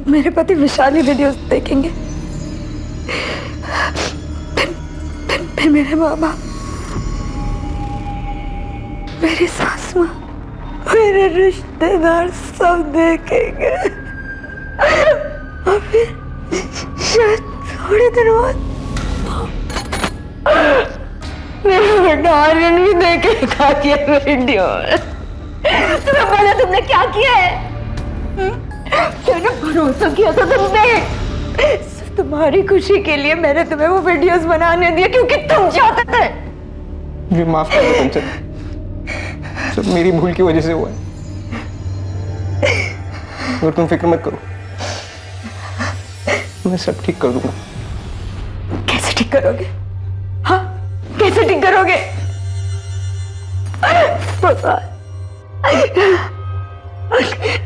[SPEAKER 19] मेरे पति विशाल ही वीडियोस देखेंगे, फिर मेरे माँ बाप, मेरी सास माँ, मेरे रिश्तेदार सब देखेंगे, और फिर शायद थोड़े दिन बाद मेरा बेटा आर्यन भी देखेगा ये वीडियो। तुम्हें बोला तुमने क्या किया है? मैंने भरोसा किया था तुमने, सिर्फ तुम्हारी खुशी के लिए मैंने तुम्हें वो वीडियोस बनाने दिए क्योंकि तुम चाहते थे।
[SPEAKER 20] मुझे माफ कर दो कंचन, सब मेरी भूल की वजह से हुआ है, और तुम फिक्र मत करो, मैं सब ठीक कर दूंगा।
[SPEAKER 19] कैसे ठीक करोगे? हाँ, कैसे ठीक करोगे? पता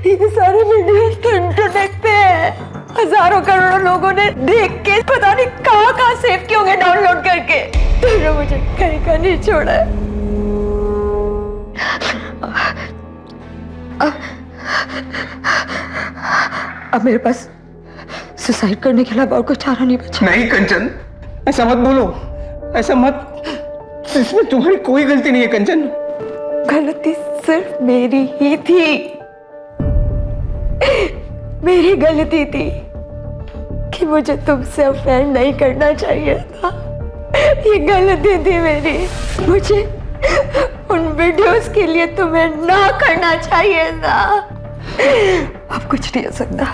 [SPEAKER 19] ये सारे वीडियोस तो इंटरनेट पे है, हजारों करोड़ों लोगों ने देख के पता नहीं कहाँ सेव किए होंगे डाउनलोड करके। तुमने मुझे कहीं का नहीं छोड़ा है। अब मेरे पास सुसाइड करने के अलावा और कोई चारा नहीं बचा।
[SPEAKER 20] नहीं कंचन, ऐसा मत बोलो, ऐसा मत, इसमें तुम्हारी कोई गलती नहीं है कंचन।
[SPEAKER 19] गलती सिर्फ मेरी ही थी, मेरी गलती थी कि मुझे तुमसे अफेयर नहीं करना चाहिए था। ये गलती थी मेरी। मुझे उन वीडियोस के लिए तुम्हें ना करना चाहिए था। अब कुछ नहीं हो सकता,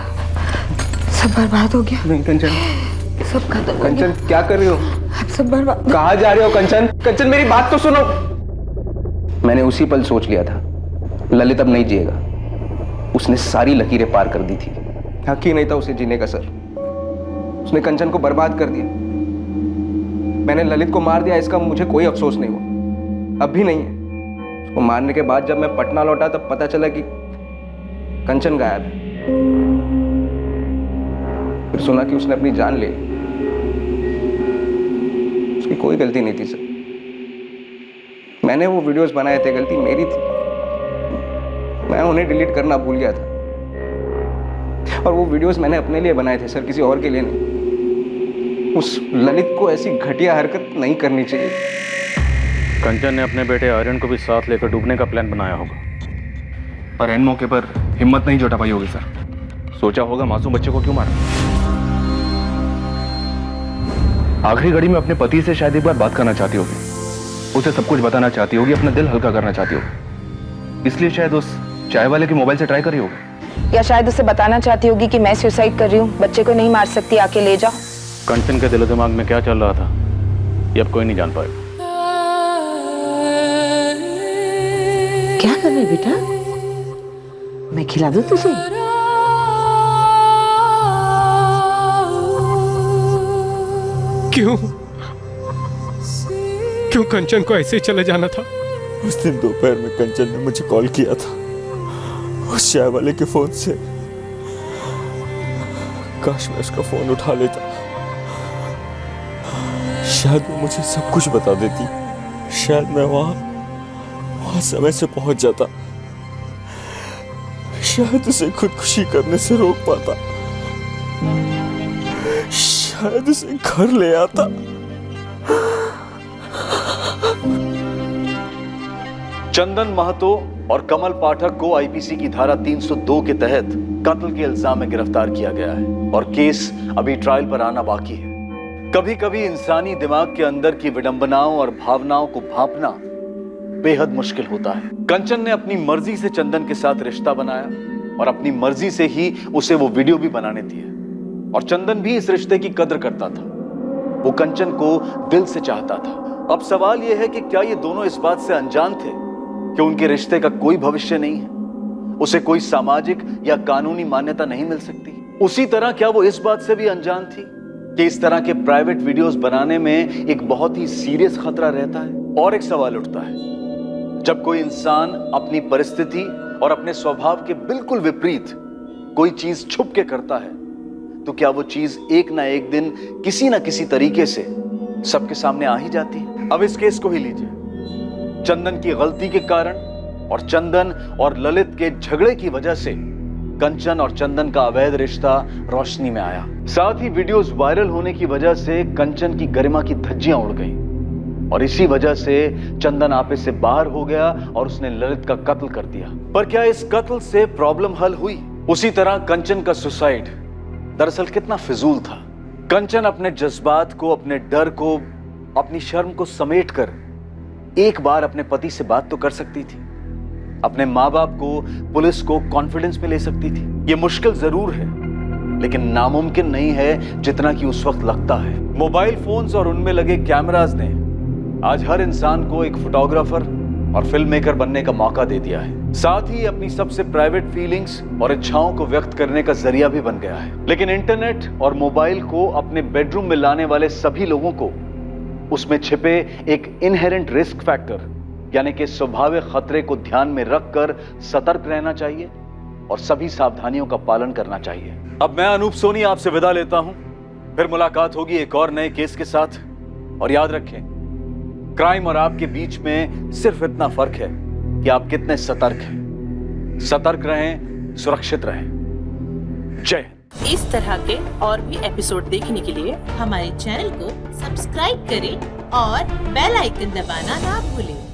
[SPEAKER 19] सब बर्बाद हो गया।
[SPEAKER 20] नहीं कंचन,
[SPEAKER 19] सब खत्म हो गया।
[SPEAKER 20] कंचन क्या कर रही हो?
[SPEAKER 19] अब सब बर्बाद।
[SPEAKER 20] कहाँ जा रहे हो कंचन? कंचन मेरी बात तो सुनो। मैंने उसी पल सोच लिया था ललित अब नहीं जिएगा। उसने सारी लकीरें पार कर दी थी। हक ही नहीं था उसे जीने का सर। उसने कंचन को बर्बाद कर दिया। मैंने ललित को मार दिया, इसका मुझे कोई अफसोस नहीं हुआ, अब भी नहीं है। उसको मारने के बाद जब मैं पटना लौटा तब पता चला कि कंचन गायब है। फिर सुना कि उसने अपनी जान ले ली। उसकी कोई गलती नहीं थी सर। मैंने वो वीडियोस बनाए थे, गलती मेरी थी। मैं उन्हें डिलीट करना भूल गया था। और वो वीडियोस मैंने अपने लिए बनाए थे सर, किसी और के लिए नहीं। उस ललित को ऐसी घटिया हरकत नहीं करनी चाहिए।
[SPEAKER 1] कंचन ने अपने बेटे आर्यन को भी साथ लेकर डूबने का प्लान बनाया होगा,
[SPEAKER 20] पर एन मौके पर हिम्मत नहीं जुटा पाई होगी सर। सोचा होगा मासूम बच्चे को क्यों मारा।
[SPEAKER 7] आखिरी घड़ी में अपने पति से शायद एक बार बात करना चाहती होगी, उसे सब कुछ बताना चाहती होगी, अपना दिल हल्का करना चाहती होगी, इसलिए शायद उस चाय वाले के मोबाइल से ट्राई करी होगी।
[SPEAKER 11] या शायद उसे बताना चाहती होगी कि मैं सुसाइड कर रही हूँ, बच्चे को नहीं मार सकती, आके ले जाओ।
[SPEAKER 1] कंचन के दिलो दिमाग में क्या चल रहा था ये अब कोई नहीं जान पाएगा।
[SPEAKER 19] क्या कर रहे बेटा? मैं खिला दूं तुझे?
[SPEAKER 14] क्यों क्यों कंचन को ऐसे ही चले जाना था?
[SPEAKER 5] उस दिन दोपहर में कंचन ने मुझे कॉल किया था उस चाय वाले के फोन से। काश मैं उसका फोन उठा लेता, शायद वो मुझे सब कुछ बता देती। शायद मैं वहां समय से पहुंच जाता। शायद उसे खुदकुशी करने से रोक पाता। शायद उसे घर ले आता।
[SPEAKER 6] चंदन महतो और कमल पाठक को आईपीसी की धारा 302 के तहत कत्ल के इल्जाम में गिरफ्तार किया गया है और केस अभी ट्रायल पर आना बाकी है। कभी कभी इंसानी दिमाग के अंदर की विडंबनाओं और भावनाओं को भांपना बेहद मुश्किल होता है। कंचन ने अपनी मर्जी से चंदन के साथ रिश्ता बनाया और अपनी मर्जी से ही उसे वो वीडियो भी बनाने दिए और चंदन भी इस रिश्ते की कद्र करता था। वो कंचन को दिल से चाहता था। अब सवाल यह है कि क्या ये दोनों इस बात से अनजान थे कि उनके रिश्ते का कोई भविष्य नहीं है, उसे कोई सामाजिक या कानूनी मान्यता नहीं मिल सकती। उसी तरह क्या वो इस बात से भी अनजान थी कि इस तरह के प्राइवेट वीडियोस बनाने में एक बहुत ही सीरियस खतरा रहता है। और एक सवाल उठता है, जब कोई इंसान अपनी परिस्थिति और अपने स्वभाव के बिल्कुल विपरीत कोई चीज छुप के करता है तो क्या वो चीज एक ना एक दिन किसी ना किसी तरीके से सबके सामने आ ही जाती है। अब इस केस को ही लीजिए। चंदन की गलती के कारण और चंदन और ललित के झगड़े की वजह से कंचन और चंदन का अवैध रिश्ता रोशनी में आया। साथ ही वीडियोस वायरल होने की वजह से कंचन की गरिमा की धज्जियां उड़ गईं और इसी वजह से चंदन आपे से बाहर हो गया और उसने ललित का कत्ल कर दिया। पर क्या इस कत्ल से प्रॉब्लम हल हुई? उसी तरह कंचन का सुसाइड दरअसल कितना फिजूल था। कंचन अपने जज्बात को, अपने डर को, अपनी शर्म को समेट कर एक बार अपने पति से बात तो कर सकती थी। अपने माँ बाप को, पुलिस को कॉन्फिडेंस में ले सकती थी। ये मुश्किल जरूर है लेकिन नामुमकिन नहीं है जितना कि उस वक्त लगता है। मोबाइल फोन्स और उनमें लगे कैमरास ने आज हर इंसान को एक फोटोग्राफर और फिल्म मेकर बनने का मौका दे दिया है। साथ ही अपनी सबसे प्राइवेट फीलिंग्स और इच्छाओं को व्यक्त करने का जरिया भी बन गया है। लेकिन इंटरनेट और मोबाइल को अपने बेडरूम में लाने वाले सभी लोगों को उसमें छिपे एक इनहेरेंट रिस्क फैक्टर यानी कि स्वाभाविक खतरे को ध्यान में रखकर सतर्क रहना चाहिए और सभी सावधानियों का पालन करना चाहिए। अब मैं अनूप सोनी आपसे विदा लेता हूं। फिर मुलाकात होगी एक और नए केस के साथ। और याद रखें, क्राइम और आपके बीच में सिर्फ इतना फर्क है कि आप कितने सतर्क हैं। सतर्क रहें, सुरक्षित रहें। जय हिंद।
[SPEAKER 21] इस तरह के और भी एपिसोड देखने के लिए हमारे चैनल को सब्सक्राइब करें और बेल आइकन दबाना ना भूलें।